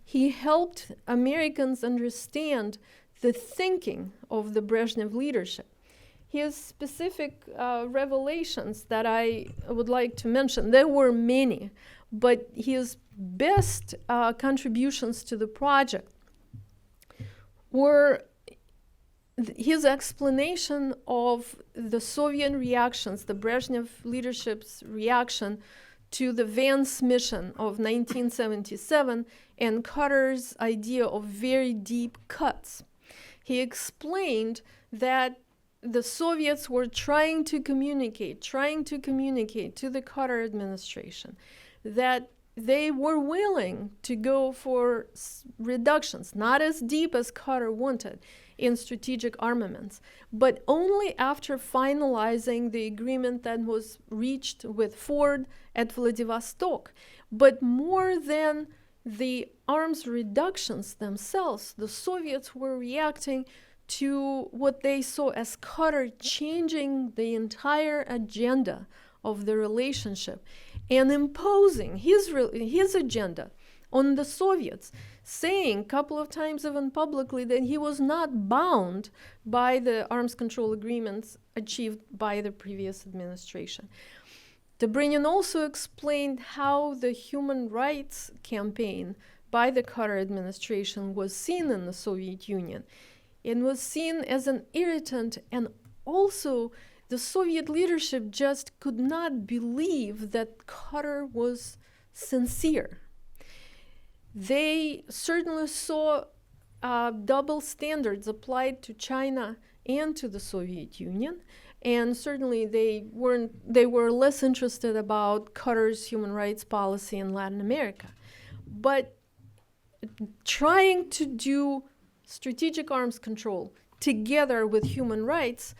Speaker 6: He helped Americans understand the thinking of the Brezhnev leadership. His specific revelations that I would like to mention, there were many, but his best contributions to the project were his explanation of the Soviet reactions, the Brezhnev leadership's reaction to the Vance mission of 1977 and Carter's idea of very deep cuts. He explained that the Soviets were trying to communicate to the Carter administration that they were willing to go for reductions, not as deep as Carter wanted, in strategic armaments, but only after finalizing the agreement that was reached with Ford at Vladivostok. But more than the arms reductions themselves, the Soviets were reacting to what they saw as Qatar changing the entire agenda of the relationship and imposing his agenda on the Soviets, saying a couple of times even publicly that he was not bound by the arms control agreements achieved by the previous administration. Dobrynin also explained how the human rights campaign by the Qatar administration was seen in the Soviet Union. It was seen as an irritant, and also the Soviet leadership just could not believe that Qatar was sincere. They certainly saw double standards applied to China and to the Soviet Union, and certainly they were less interested about Qatar's human rights policy in Latin America. But trying to do strategic arms control together with human rights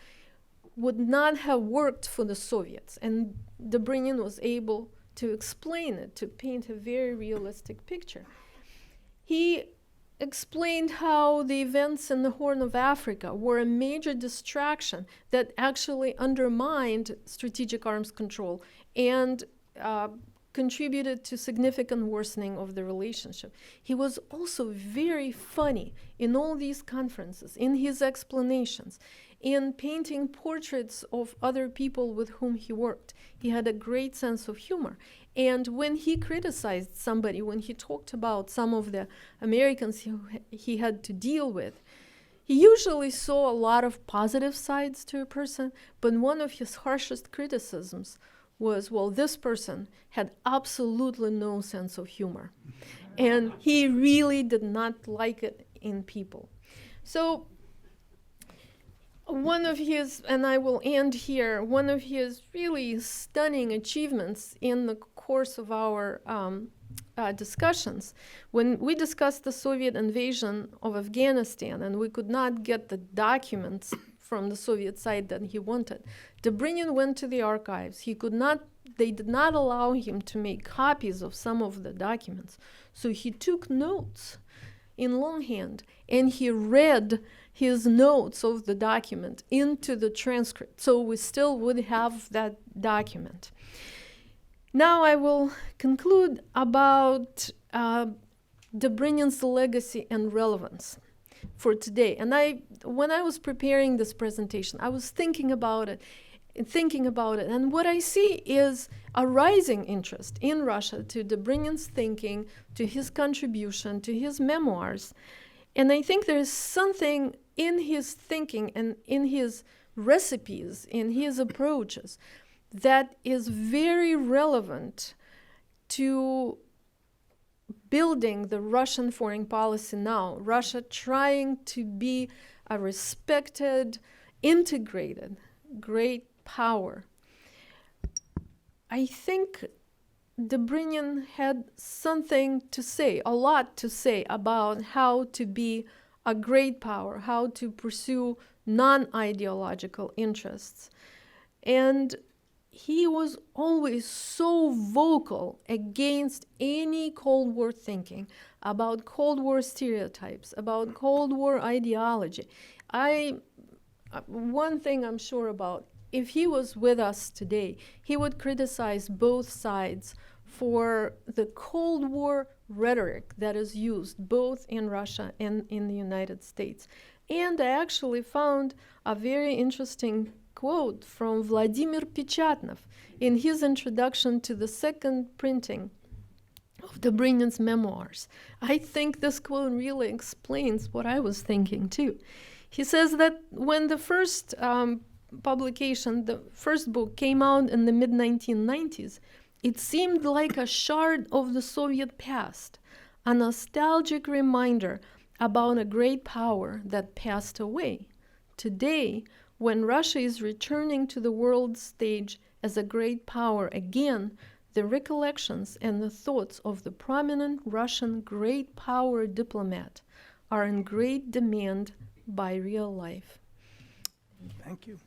Speaker 6: would not have worked for the Soviets. And Dobrynin was able to explain it, to paint a very realistic picture. He explained how the events in the Horn of Africa were a major distraction that actually undermined strategic arms control and contributed to significant worsening of the relationship. He was also very funny in all these conferences, in his explanations, in painting portraits of other people with whom he worked. He had a great sense of humor. And when he criticized somebody, when he talked about some of the Americans he had to deal with, he usually saw a lot of positive sides to a person, but one of his harshest criticisms was, well, this person had absolutely no sense of humor. And he really did not like it in people. So one of his, and I will end here, one of his really stunning achievements in the course of our discussions, when we discussed the Soviet invasion of Afghanistan and we could not get the documents from the Soviet side that he wanted, Dobrynin went to the archives. They did not allow him to make copies of some of the documents. So he took notes in longhand and he read his notes of the document into the transcript. So we still would have that document. Now I will conclude about Dobrynin's legacy and relevance for today. And when I was preparing this presentation, I was thinking about it. And what I see is a rising interest in Russia to Dobrynin's thinking, to his contribution, to his memoirs. And I think there is something in his thinking and in his recipes, in his approaches, that is very relevant to building the Russian foreign policy now. Russia trying to be a respected, integrated, great power. I think Dobrynin had something to say, a lot to say about how to be a great power, how to pursue non-ideological interests. And he was always so vocal against any Cold War thinking, about Cold War stereotypes, about Cold War ideology. One thing I'm sure about, if he was with us today, he would criticize both sides for the Cold War rhetoric that is used both in Russia and in the United States. And I actually found a very interesting quote from Vladimir Pechatnov in his introduction to the second printing of Dobrynin's memoirs. I think this quote really explains what I was thinking too. He says that when the first publication, the first book came out in the mid-1990s, it seemed like a shard of the Soviet past, a nostalgic reminder about a great power that passed away. Today, when Russia is returning to the world stage as a great power again, the recollections and the thoughts of the prominent Russian great power diplomat are in great demand by real life.
Speaker 4: Thank you.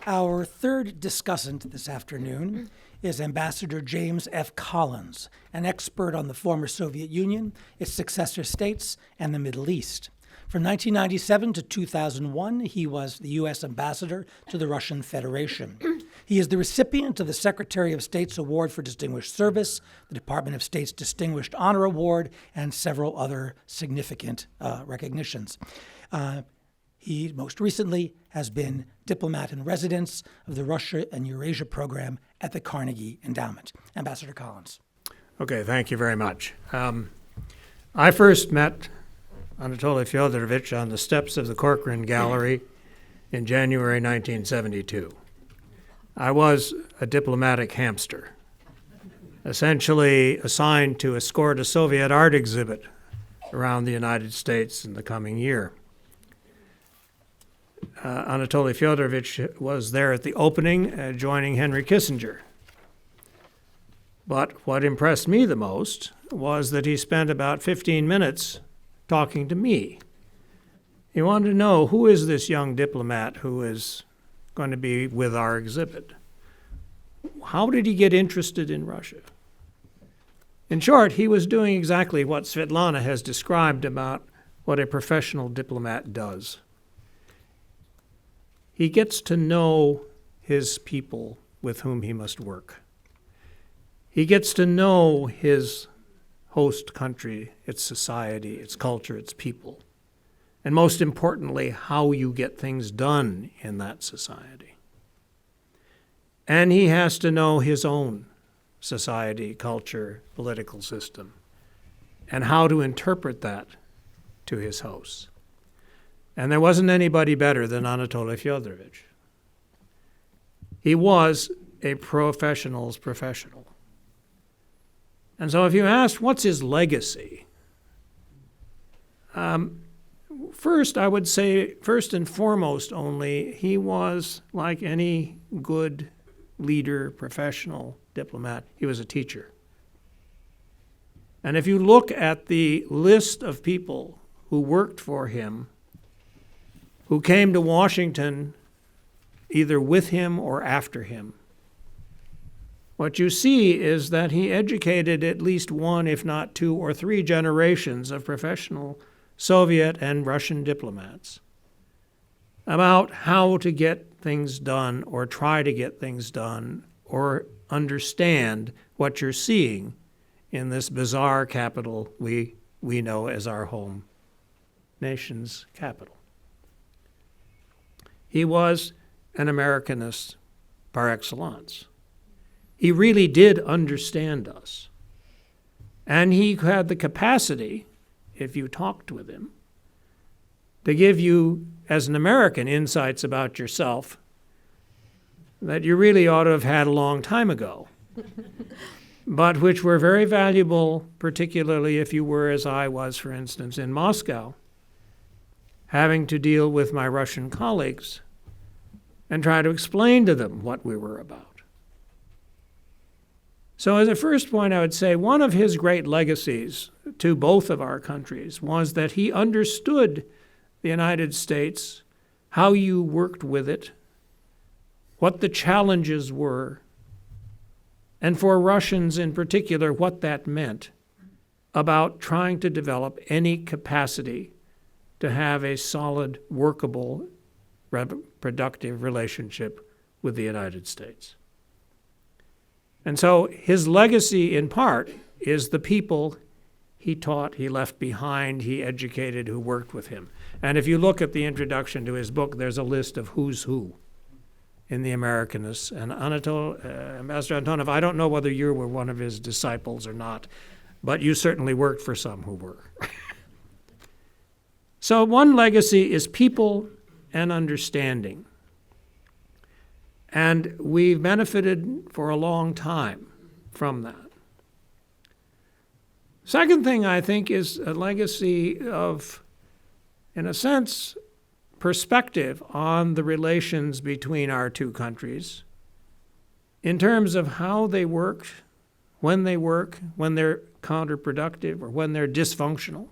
Speaker 4: Our third discussant this afternoon is Ambassador James F. Collins, an expert on the former Soviet Union, its successor states, and the Middle East. From 1997 to 2001, he was the U.S. ambassador to the Russian Federation. He is the recipient of the Secretary of State's Award for Distinguished Service, the Department of State's Distinguished Honor Award, and several other significant recognitions. He most recently has been diplomat in residence of the Russia and Eurasia program at the Carnegie Endowment. Ambassador Collins.
Speaker 7: Okay, thank you very much. I first met Anatoly Fyodorovich on the steps of the Corcoran Gallery in January 1972. I was a diplomatic hamster, essentially assigned to escort a Soviet art exhibit around the United States in the coming year. Anatoly Fyodorovich was there at the opening, joining Henry Kissinger. But what impressed me the most was that he spent about 15 minutes talking to me. He wanted to know, who is this young diplomat who is going to be with our exhibit? How did he get interested in Russia? In short, he was doing exactly what Svetlana has described about what a professional diplomat does. He gets to know his people with whom he must work. He gets to know his host country, its society, its culture, its people, and most importantly, how you get things done in that society. And he has to know his own society, culture, political system, and how to interpret that to his hosts. And there wasn't anybody better than Anatoly Fyodorovich. He was a professional's professional. And so if you ask, what's his legacy? First, I would say, first and foremost only, he was, like any good leader, professional, diplomat, he was a teacher. And if you look at the list of people who worked for him, who came to Washington either with him or after him, what you see is that he educated at least one, if not two or three generations of professional Soviet and Russian diplomats about how to get things done or try to get things done or understand what you're seeing in this bizarre capital we know as our home nation's capital. He was an Americanist par excellence. He really did understand us. And he had the capacity, if you talked with him, to give you, as an American, insights about yourself that you really ought to have had a long time ago, but which were very valuable, particularly if you were, as I was, for instance, in Moscow, having to deal with my Russian colleagues and try to explain to them what we were about. So as a first point, I would say one of his great legacies to both of our countries was that he understood the United States, how you worked with it, what the challenges were, and for Russians in particular, what that meant about trying to develop any capacity to have a solid, workable, productive relationship with the United States. And so his legacy, in part, is the people he taught, he left behind, he educated, who worked with him. And if you look at the introduction to his book, there's a list of who's who in the Americanists. And Ambassador Antonov, I don't know whether you were one of his disciples or not, but you certainly worked for some who were. So one legacy is people and understanding. And we've benefited for a long time from that. Second thing, I think, is a legacy of, in a sense, perspective on the relations between our two countries in terms of how they worked, when they work, when they're counterproductive, or when they're dysfunctional,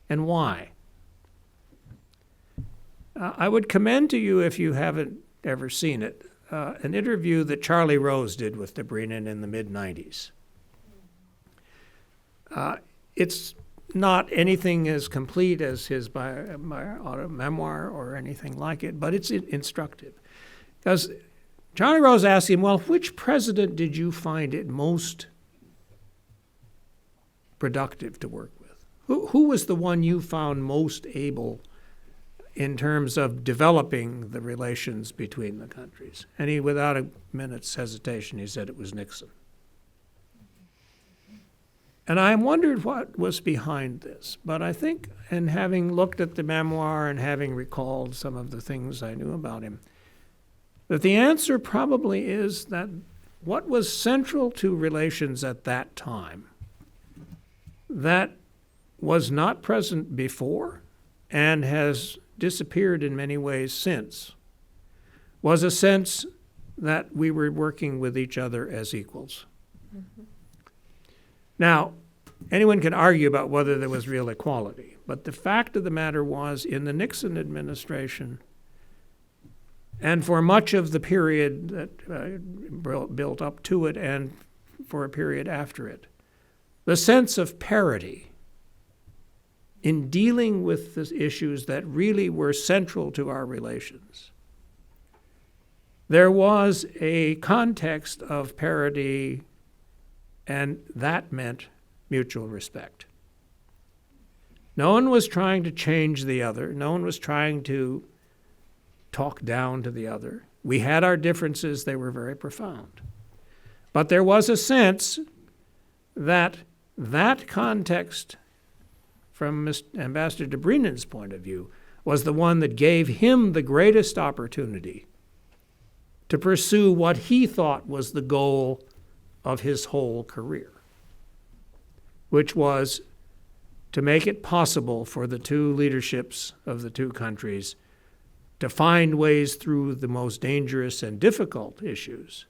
Speaker 7: and why? I would commend to you, if you haven't ever seen it, an interview that Charlie Rose did with Dobrynin in the mid-90s. It's not anything as complete as his memoir or anything like it, but it's instructive. Because Charlie Rose asked him, well, which president did you find it most productive to work with? Who was the one you found most able in terms of developing the relations between the countries? And he, without a minute's hesitation, he said it was Nixon. And I wondered what was behind this. But I think, in having looked at the memoir and having recalled some of the things I knew about him, that the answer probably is that what was central to relations at that time, that was not present before and has disappeared in many ways since, was a sense that we were working with each other as equals. Mm-hmm. Now, anyone can argue about whether there was real equality, but the fact of the matter was, in the Nixon administration, and for much of the period that built up to it and for a period after it, the sense of parity in dealing with the issues that really were central to our relations. There was a context of parity, and that meant mutual respect. No one was trying to change the other. No one was trying to talk down to the other. We had our differences. They were very profound. But there was a sense that that context, from Ambassador Dobrynin's point of view, was the one that gave him the greatest opportunity to pursue what he thought was the goal of his whole career, which was to make it possible for the two leaderships of the two countries to find ways through the most dangerous and difficult issues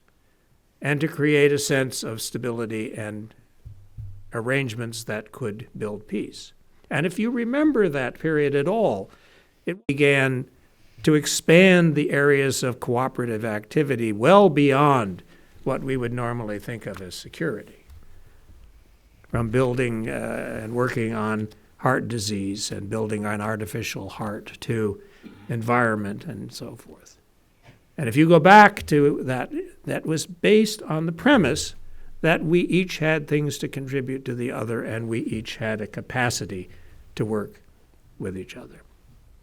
Speaker 7: and to create a sense of stability and arrangements that could build peace. And if you remember that period at all, it began to expand the areas of cooperative activity well beyond what we would normally think of as security, from building and working on heart disease and building an artificial heart to environment and so forth. And if you go back to that, that was based on the premise that we each had things to contribute to the other and we each had a capacity to work with each other.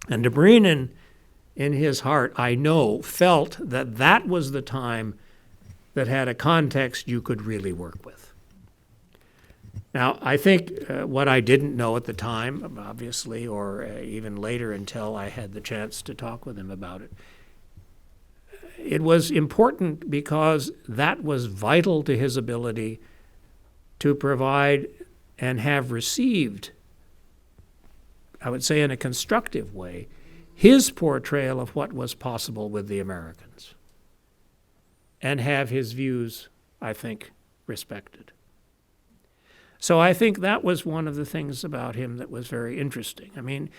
Speaker 7: And Dobrynin, in his heart, I know, felt that that was the time that had a context you could really work with. Now, I think what I didn't know at the time, obviously, or even later until I had the chance to talk with him about it, it was important because that was vital to his ability to provide and have received, I would say in a constructive way, his portrayal of what was possible with the Americans and have his views, I think, respected. So I think that was one of the things about him that was very interesting. I mean,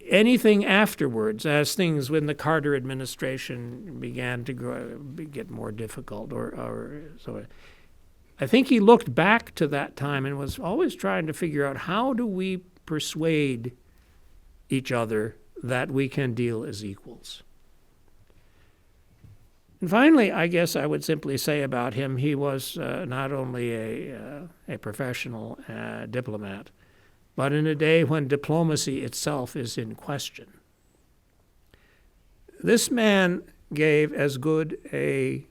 Speaker 7: anything afterwards, as things when the Carter administration began to get more difficult, or so, I think he looked back to that time and was always trying to figure out how do we persuade each other that we can deal as equals. And finally, I guess I would simply say about him, he was not only a professional diplomat, but in a day when diplomacy itself is in question. This man gave as good a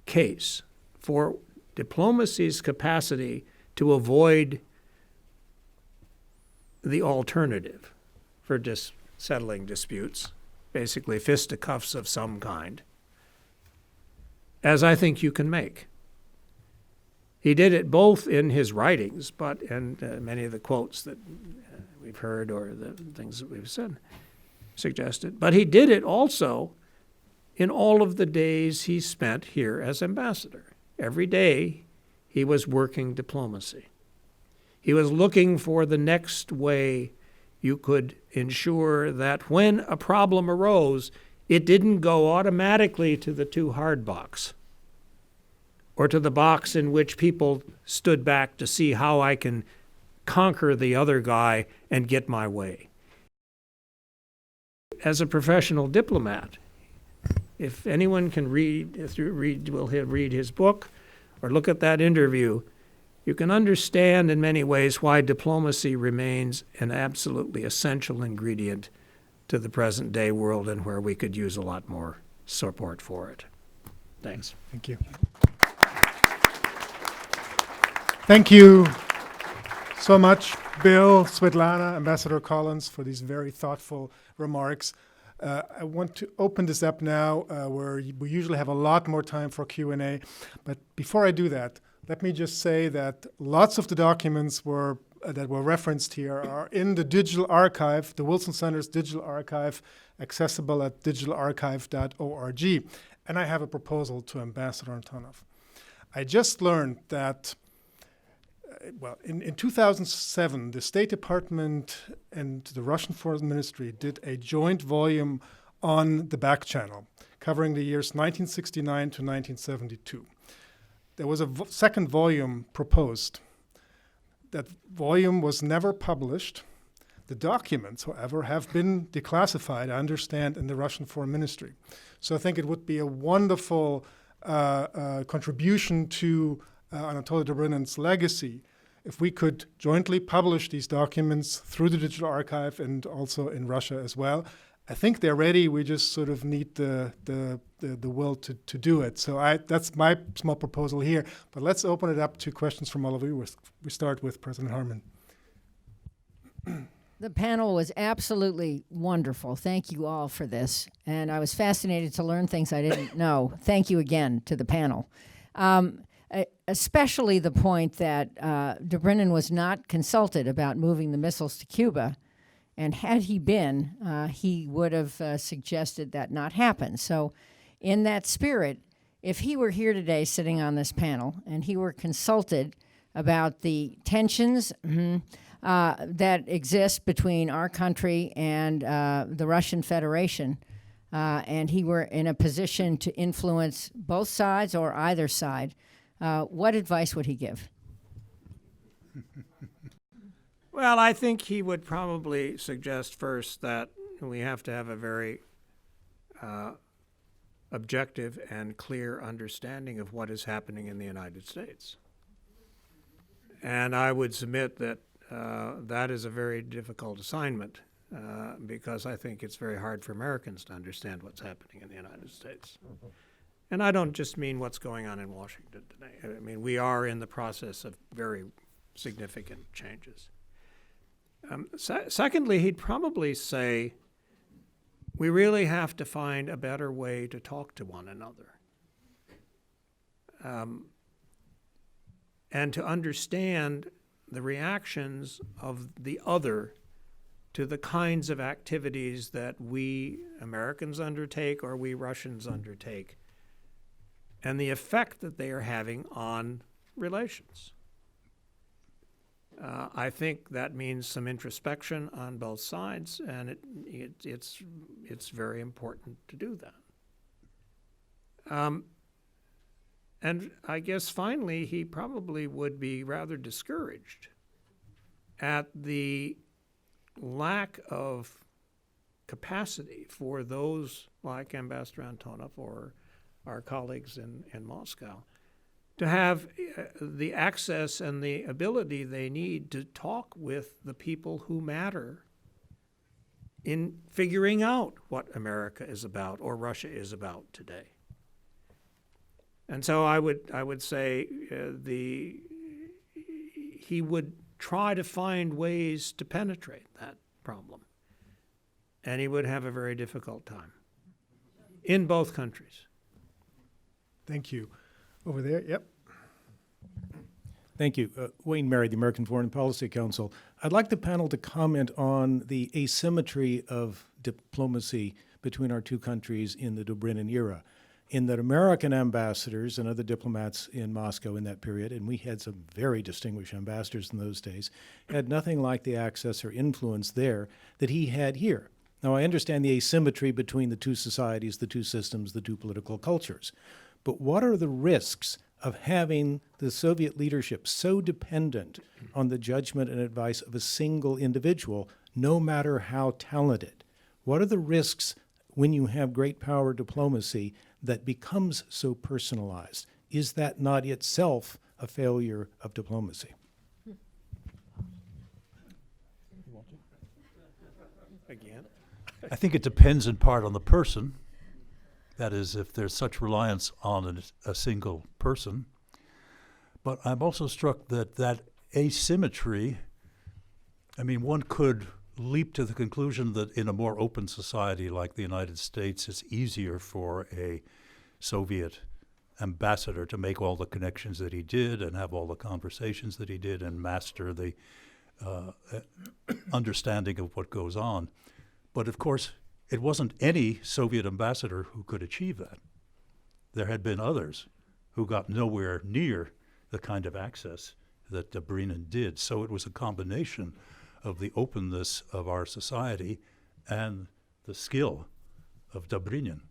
Speaker 7: case for diplomacy's capacity to avoid the alternative for settling disputes, basically fisticuffs of some kind, as I think you can make. He did it both in his writings, and many of the quotes that we've heard or the things that we've said suggested, but he did it also in all of the days he spent here as ambassador. Every day he was working diplomacy. He was looking for the next way you could ensure that when a problem arose, it didn't go automatically to the too hard box, or to the box in which people stood back to see how I can conquer the other guy and get my way. As a professional diplomat, if anyone can read his book or look at that interview, you can understand in many ways why diplomacy remains an absolutely essential ingredient to the present day world, and where we could use a lot more support for it. Thanks.
Speaker 3: Thank you. Thank you so much, Bill, Svetlana, Ambassador Collins, for these very thoughtful remarks. I want to open this up now, where we usually have a lot more time for Q&A. But before I do that, let me just say that lots of the documents that were referenced here are in the digital archive, the Wilson Center's digital archive, accessible at digitalarchive.org. And I have a proposal to Ambassador Antonov. I just learned that in 2007, the State Department and the Russian Foreign Ministry did a joint volume on the back channel, covering the years 1969 to 1972. There was a second volume proposed. That volume was never published. The documents, however, have been declassified, I understand, in the Russian Foreign Ministry. So I think it would be a wonderful contribution to Anatoly Dobrynin's legacy if we could jointly publish these documents through the digital archive and also in Russia as well. I think they're ready. We just sort of need the will to do it. So that's my small proposal here. But let's open it up to questions from all of you. We start with President Harman.
Speaker 1: The panel was absolutely wonderful. Thank you all for this. And I was fascinated to learn things I didn't know. Thank you again to the panel. Especially the point that Dobrynin was not consulted about moving the missiles to Cuba. And had he been, he would have suggested that not happen. So in that spirit, if he were here today sitting on this panel and he were consulted about the tensions that exist between our country and the Russian Federation, and he were in a position to influence both sides or either side, what advice would he give?
Speaker 7: Well, I think he would probably suggest first that we have to have a very objective and clear understanding of what is happening in the United States. And I would submit that that is a very difficult assignment because I think it's very hard for Americans to understand what's happening in the United States. And I don't just mean what's going on in Washington today. I mean, we are in the process of very significant changes. Secondly, he'd probably say, we really have to find a better way to talk to one another. And to understand the reactions of the other to the kinds of activities that we Americans undertake or we Russians undertake, and the effect that they are having on relations. I think that means some introspection on both sides, and it's very important to do that. And I guess finally, he probably would be rather discouraged at the lack of capacity for those like Ambassador Antonov or our colleagues in Moscow to have the access and the ability they need to talk with the people who matter in figuring out what America is about or Russia is about today. And so I would say he would try to find ways to penetrate that problem, and he would have a very difficult time in both countries.
Speaker 3: Thank you. Over there, yep.
Speaker 8: Thank you. Wayne Merry, the American Foreign Policy Council. I'd like the panel to comment on the asymmetry of diplomacy between our two countries in the Dobrynin era. in that American ambassadors and other diplomats in Moscow in that period, and we had some very distinguished ambassadors in those days, had nothing like the access or influence there that he had here. Now, I understand the asymmetry between the two societies, the two systems, the two political cultures. But what are the risks of having the Soviet leadership so dependent on the judgment and advice of a single individual, no matter how talented? What are the risks when you have great power diplomacy that becomes so personalized? Is that not itself a failure of diplomacy?
Speaker 2: Again?
Speaker 5: I think it depends in part on the person. That is, if there's such reliance on a single person. But I'm also struck that that asymmetry, I mean, one could leap to the conclusion that in a more open society like the United States, it's easier for a Soviet ambassador to make all the connections that he did and have all the conversations that he did and master the understanding of what goes on. But of course, it wasn't any Soviet ambassador who could achieve that. There had been others who got nowhere near the kind of access that Dobrynin did. So it was a combination of the openness of our society and the skill of Dobrynin.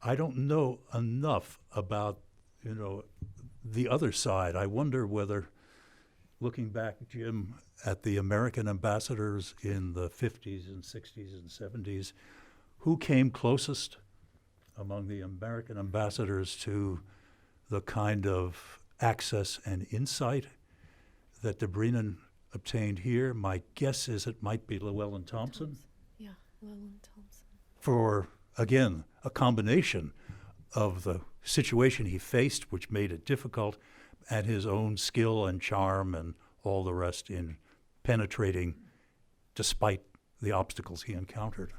Speaker 5: I don't know enough about, the other side. I wonder whether, looking back, Jim, at the American ambassadors in the 50s and 60s and 70s, who came closest among the American ambassadors to the kind of access and insight that Dobrynin obtained here? My guess is it might be Llewellyn Thompson.
Speaker 6: Yeah, Llewellyn Thompson.
Speaker 5: For, again, a combination of the situation he faced, which made it difficult, and his own skill and charm and all the rest in penetrating despite the obstacles he encountered.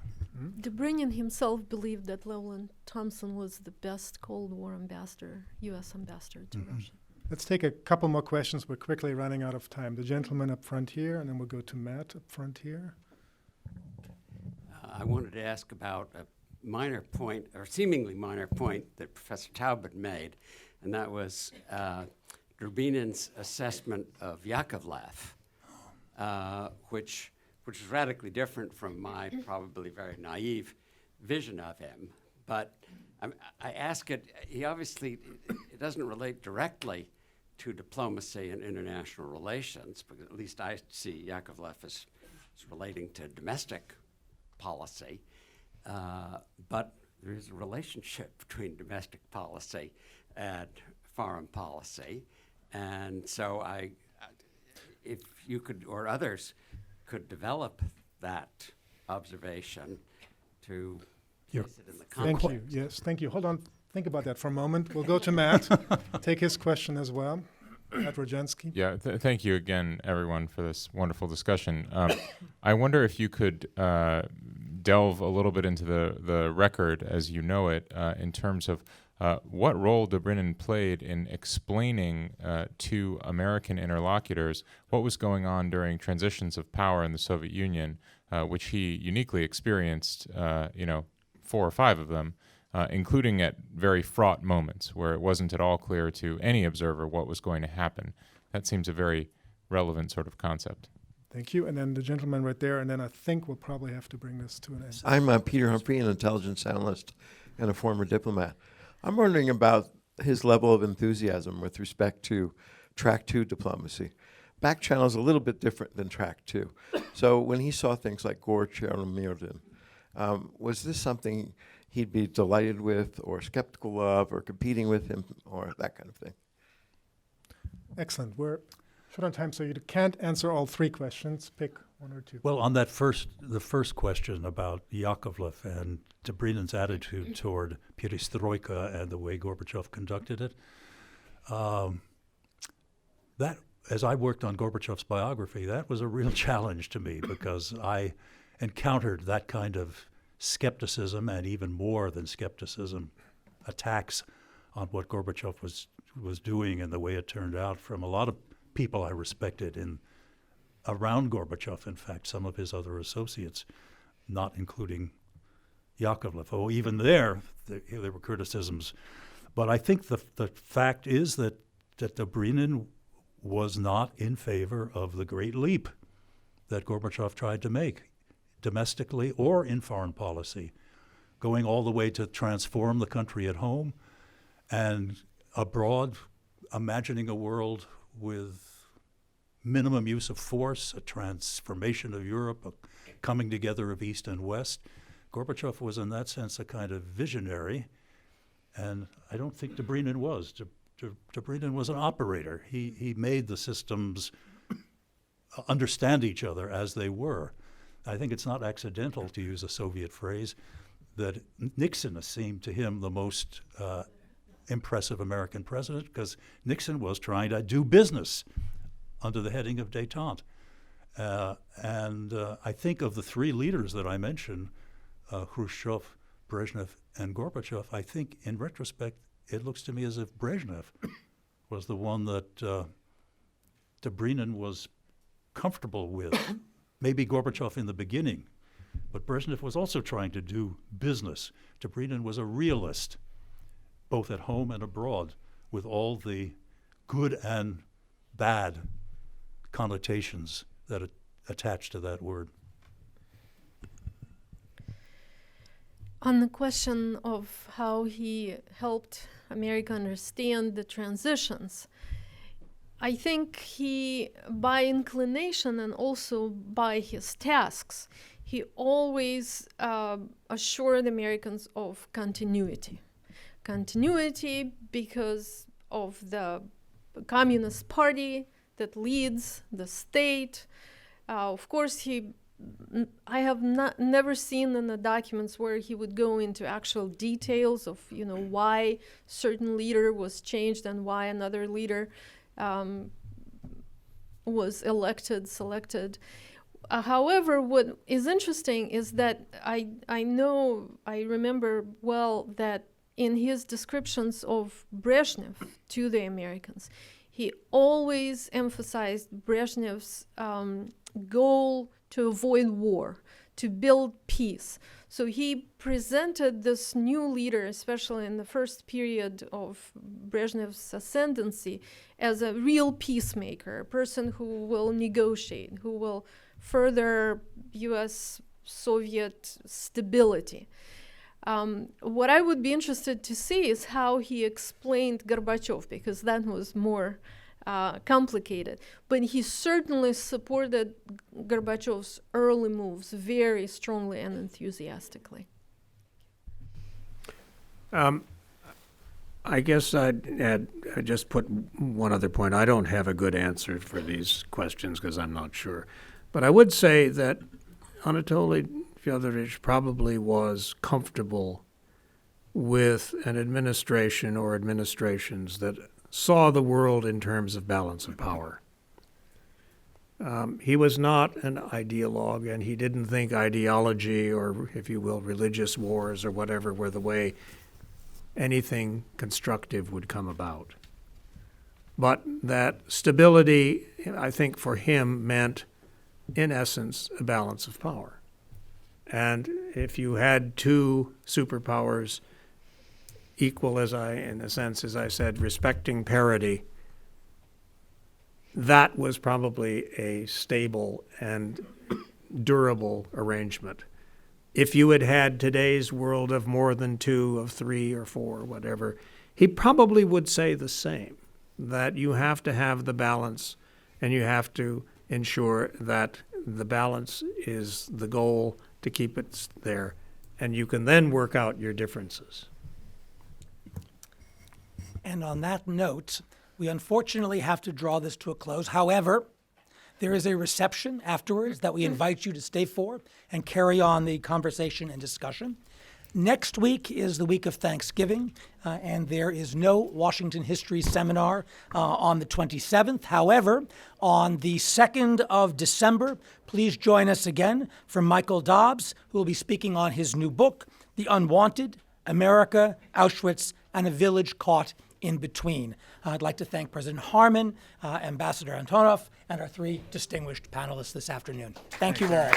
Speaker 6: Dobrynin himself believed that Llewellyn Thompson was the best Cold War ambassador, U.S. ambassador to Russia.
Speaker 3: Let's take a couple more questions. We're quickly running out of time. The gentleman up front here, and then we'll go to Matt up front here.
Speaker 9: I wanted to ask about a minor point, or seemingly minor point, that Professor Taubman made, and that was Dobrynin's assessment of Yakovlev, which is radically different from my probably very naive vision of him. But I ask it, it doesn't relate directly to diplomacy and international relations, because at least I see Yakovlev as relating to domestic policy, but there is a relationship between domestic policy and foreign policy. And so if you could, or others could develop that observation to place it in the
Speaker 3: Thank
Speaker 9: context.
Speaker 3: you. Yes, thank you. Hold on. Think about that for a moment. We'll go to Matt. Take his question as well. Matt Rojansky.
Speaker 10: Yeah, thank you again, everyone, for this wonderful discussion. I wonder if you could delve a little bit into the record as you know it, in terms of what role Dobrynin played in explaining to American interlocutors what was going on during transitions of power in the Soviet Union, which he uniquely experienced, 4 or 5 of them, including at very fraught moments where it wasn't at all clear to any observer what was going to happen. That seems a very relevant sort of concept.
Speaker 3: Thank you. And then the gentleman right there, and then I think we'll probably have to bring this to an end.
Speaker 11: I'm Peter Humphrey, an intelligence analyst and a former diplomat. I'm wondering about his level of enthusiasm with respect to Track 2 diplomacy. Back channel is a little bit different than Track 2. So when he saw things like Gorch-Chernomyrdin, was this something he'd be delighted with or skeptical of or competing with him or that kind of thing?
Speaker 3: Excellent. We're short on time, so you can't answer all 3 questions. Pick 1 or 2.
Speaker 5: Well, on the first question about Yakovlev and Dobrynin's attitude toward perestroika and the way Gorbachev conducted it, that, as I worked on Gorbachev's biography, that was a real challenge to me because I encountered that kind of skepticism and even more than skepticism, attacks on what Gorbachev was doing and the way it turned out from a lot of people I respected around Gorbachev, in fact, some of his other associates, not including Yakovlev. Oh, even there were criticisms. But I think the fact is that Dobrynin was not in favor of the great leap that Gorbachev tried to make, domestically or in foreign policy, going all the way to transform the country at home and abroad, imagining a world with minimum use of force, a transformation of Europe, a coming together of East and West. Gorbachev was, in that sense, a kind of visionary, and I don't think Dobrynin was. Dobrynin was an operator. He made the systems understand each other as they were. I think it's not accidental, to use a Soviet phrase, that Nixon seemed to him the most impressive American president, because Nixon was trying to do business under the heading of détente. And I think of the three leaders that I mentioned, Khrushchev, Brezhnev, and Gorbachev, I think in retrospect, it looks to me as if Brezhnev was the one that Dobrynin was comfortable with. Maybe Gorbachev in the beginning, but Brezhnev was also trying to do business. Dobrynin was a realist, both at home and abroad, with all the good and bad connotations that attach to that word.
Speaker 6: On the question of how he helped America understand the transitions, I think he, by inclination and also by his tasks, he always assured Americans of continuity. Continuity because of the Communist Party that leads the state. Of course, I have never seen in the documents where he would go into actual details of, why certain leader was changed and why another leader was selected. However, what is interesting is that I remember well that in his descriptions of Brezhnev to the Americans, he always emphasized Brezhnev's goal to avoid war, to build peace. So he presented this new leader, especially in the first period of Brezhnev's ascendancy, as a real peacemaker, a person who will negotiate, who will further U.S.-Soviet stability. What I would be interested to see is how he explained Gorbachev, because that was more complicated. But he certainly supported Gorbachev's early moves very strongly and enthusiastically.
Speaker 7: I guess I'd just put one other point. I don't have a good answer for these questions because I'm not sure. But I would say that Anatoly Fyodorovich probably was comfortable with an administration or administrations that saw the world in terms of balance of power. He was not an ideologue, and he didn't think ideology or, if you will, religious wars or whatever were the way anything constructive would come about. But that stability, I think, for him meant, in essence, a balance of power. And if you had two superpowers equal, in a sense, as I said, respecting parity, that was probably a stable and durable arrangement. If you had had today's world of more than two, of three or four, whatever, he probably would say the same, that you have to have the balance and you have to ensure that the balance is the goal to keep it there, and you can then work out your differences.
Speaker 4: And on that note, we unfortunately have to draw this to a close. However, there is a reception afterwards that we invite you to stay for and carry on the conversation and discussion. Next week is the week of Thanksgiving, and there is no Washington History Seminar on the 27th. However, on the 2nd of December, please join us again for Michael Dobbs, who will be speaking on his new book, The Unwanted, America, Auschwitz, and a Village Caught in Between. I'd like to thank President Harmon, Ambassador Antonov, and our three distinguished panelists this afternoon. Thank you all.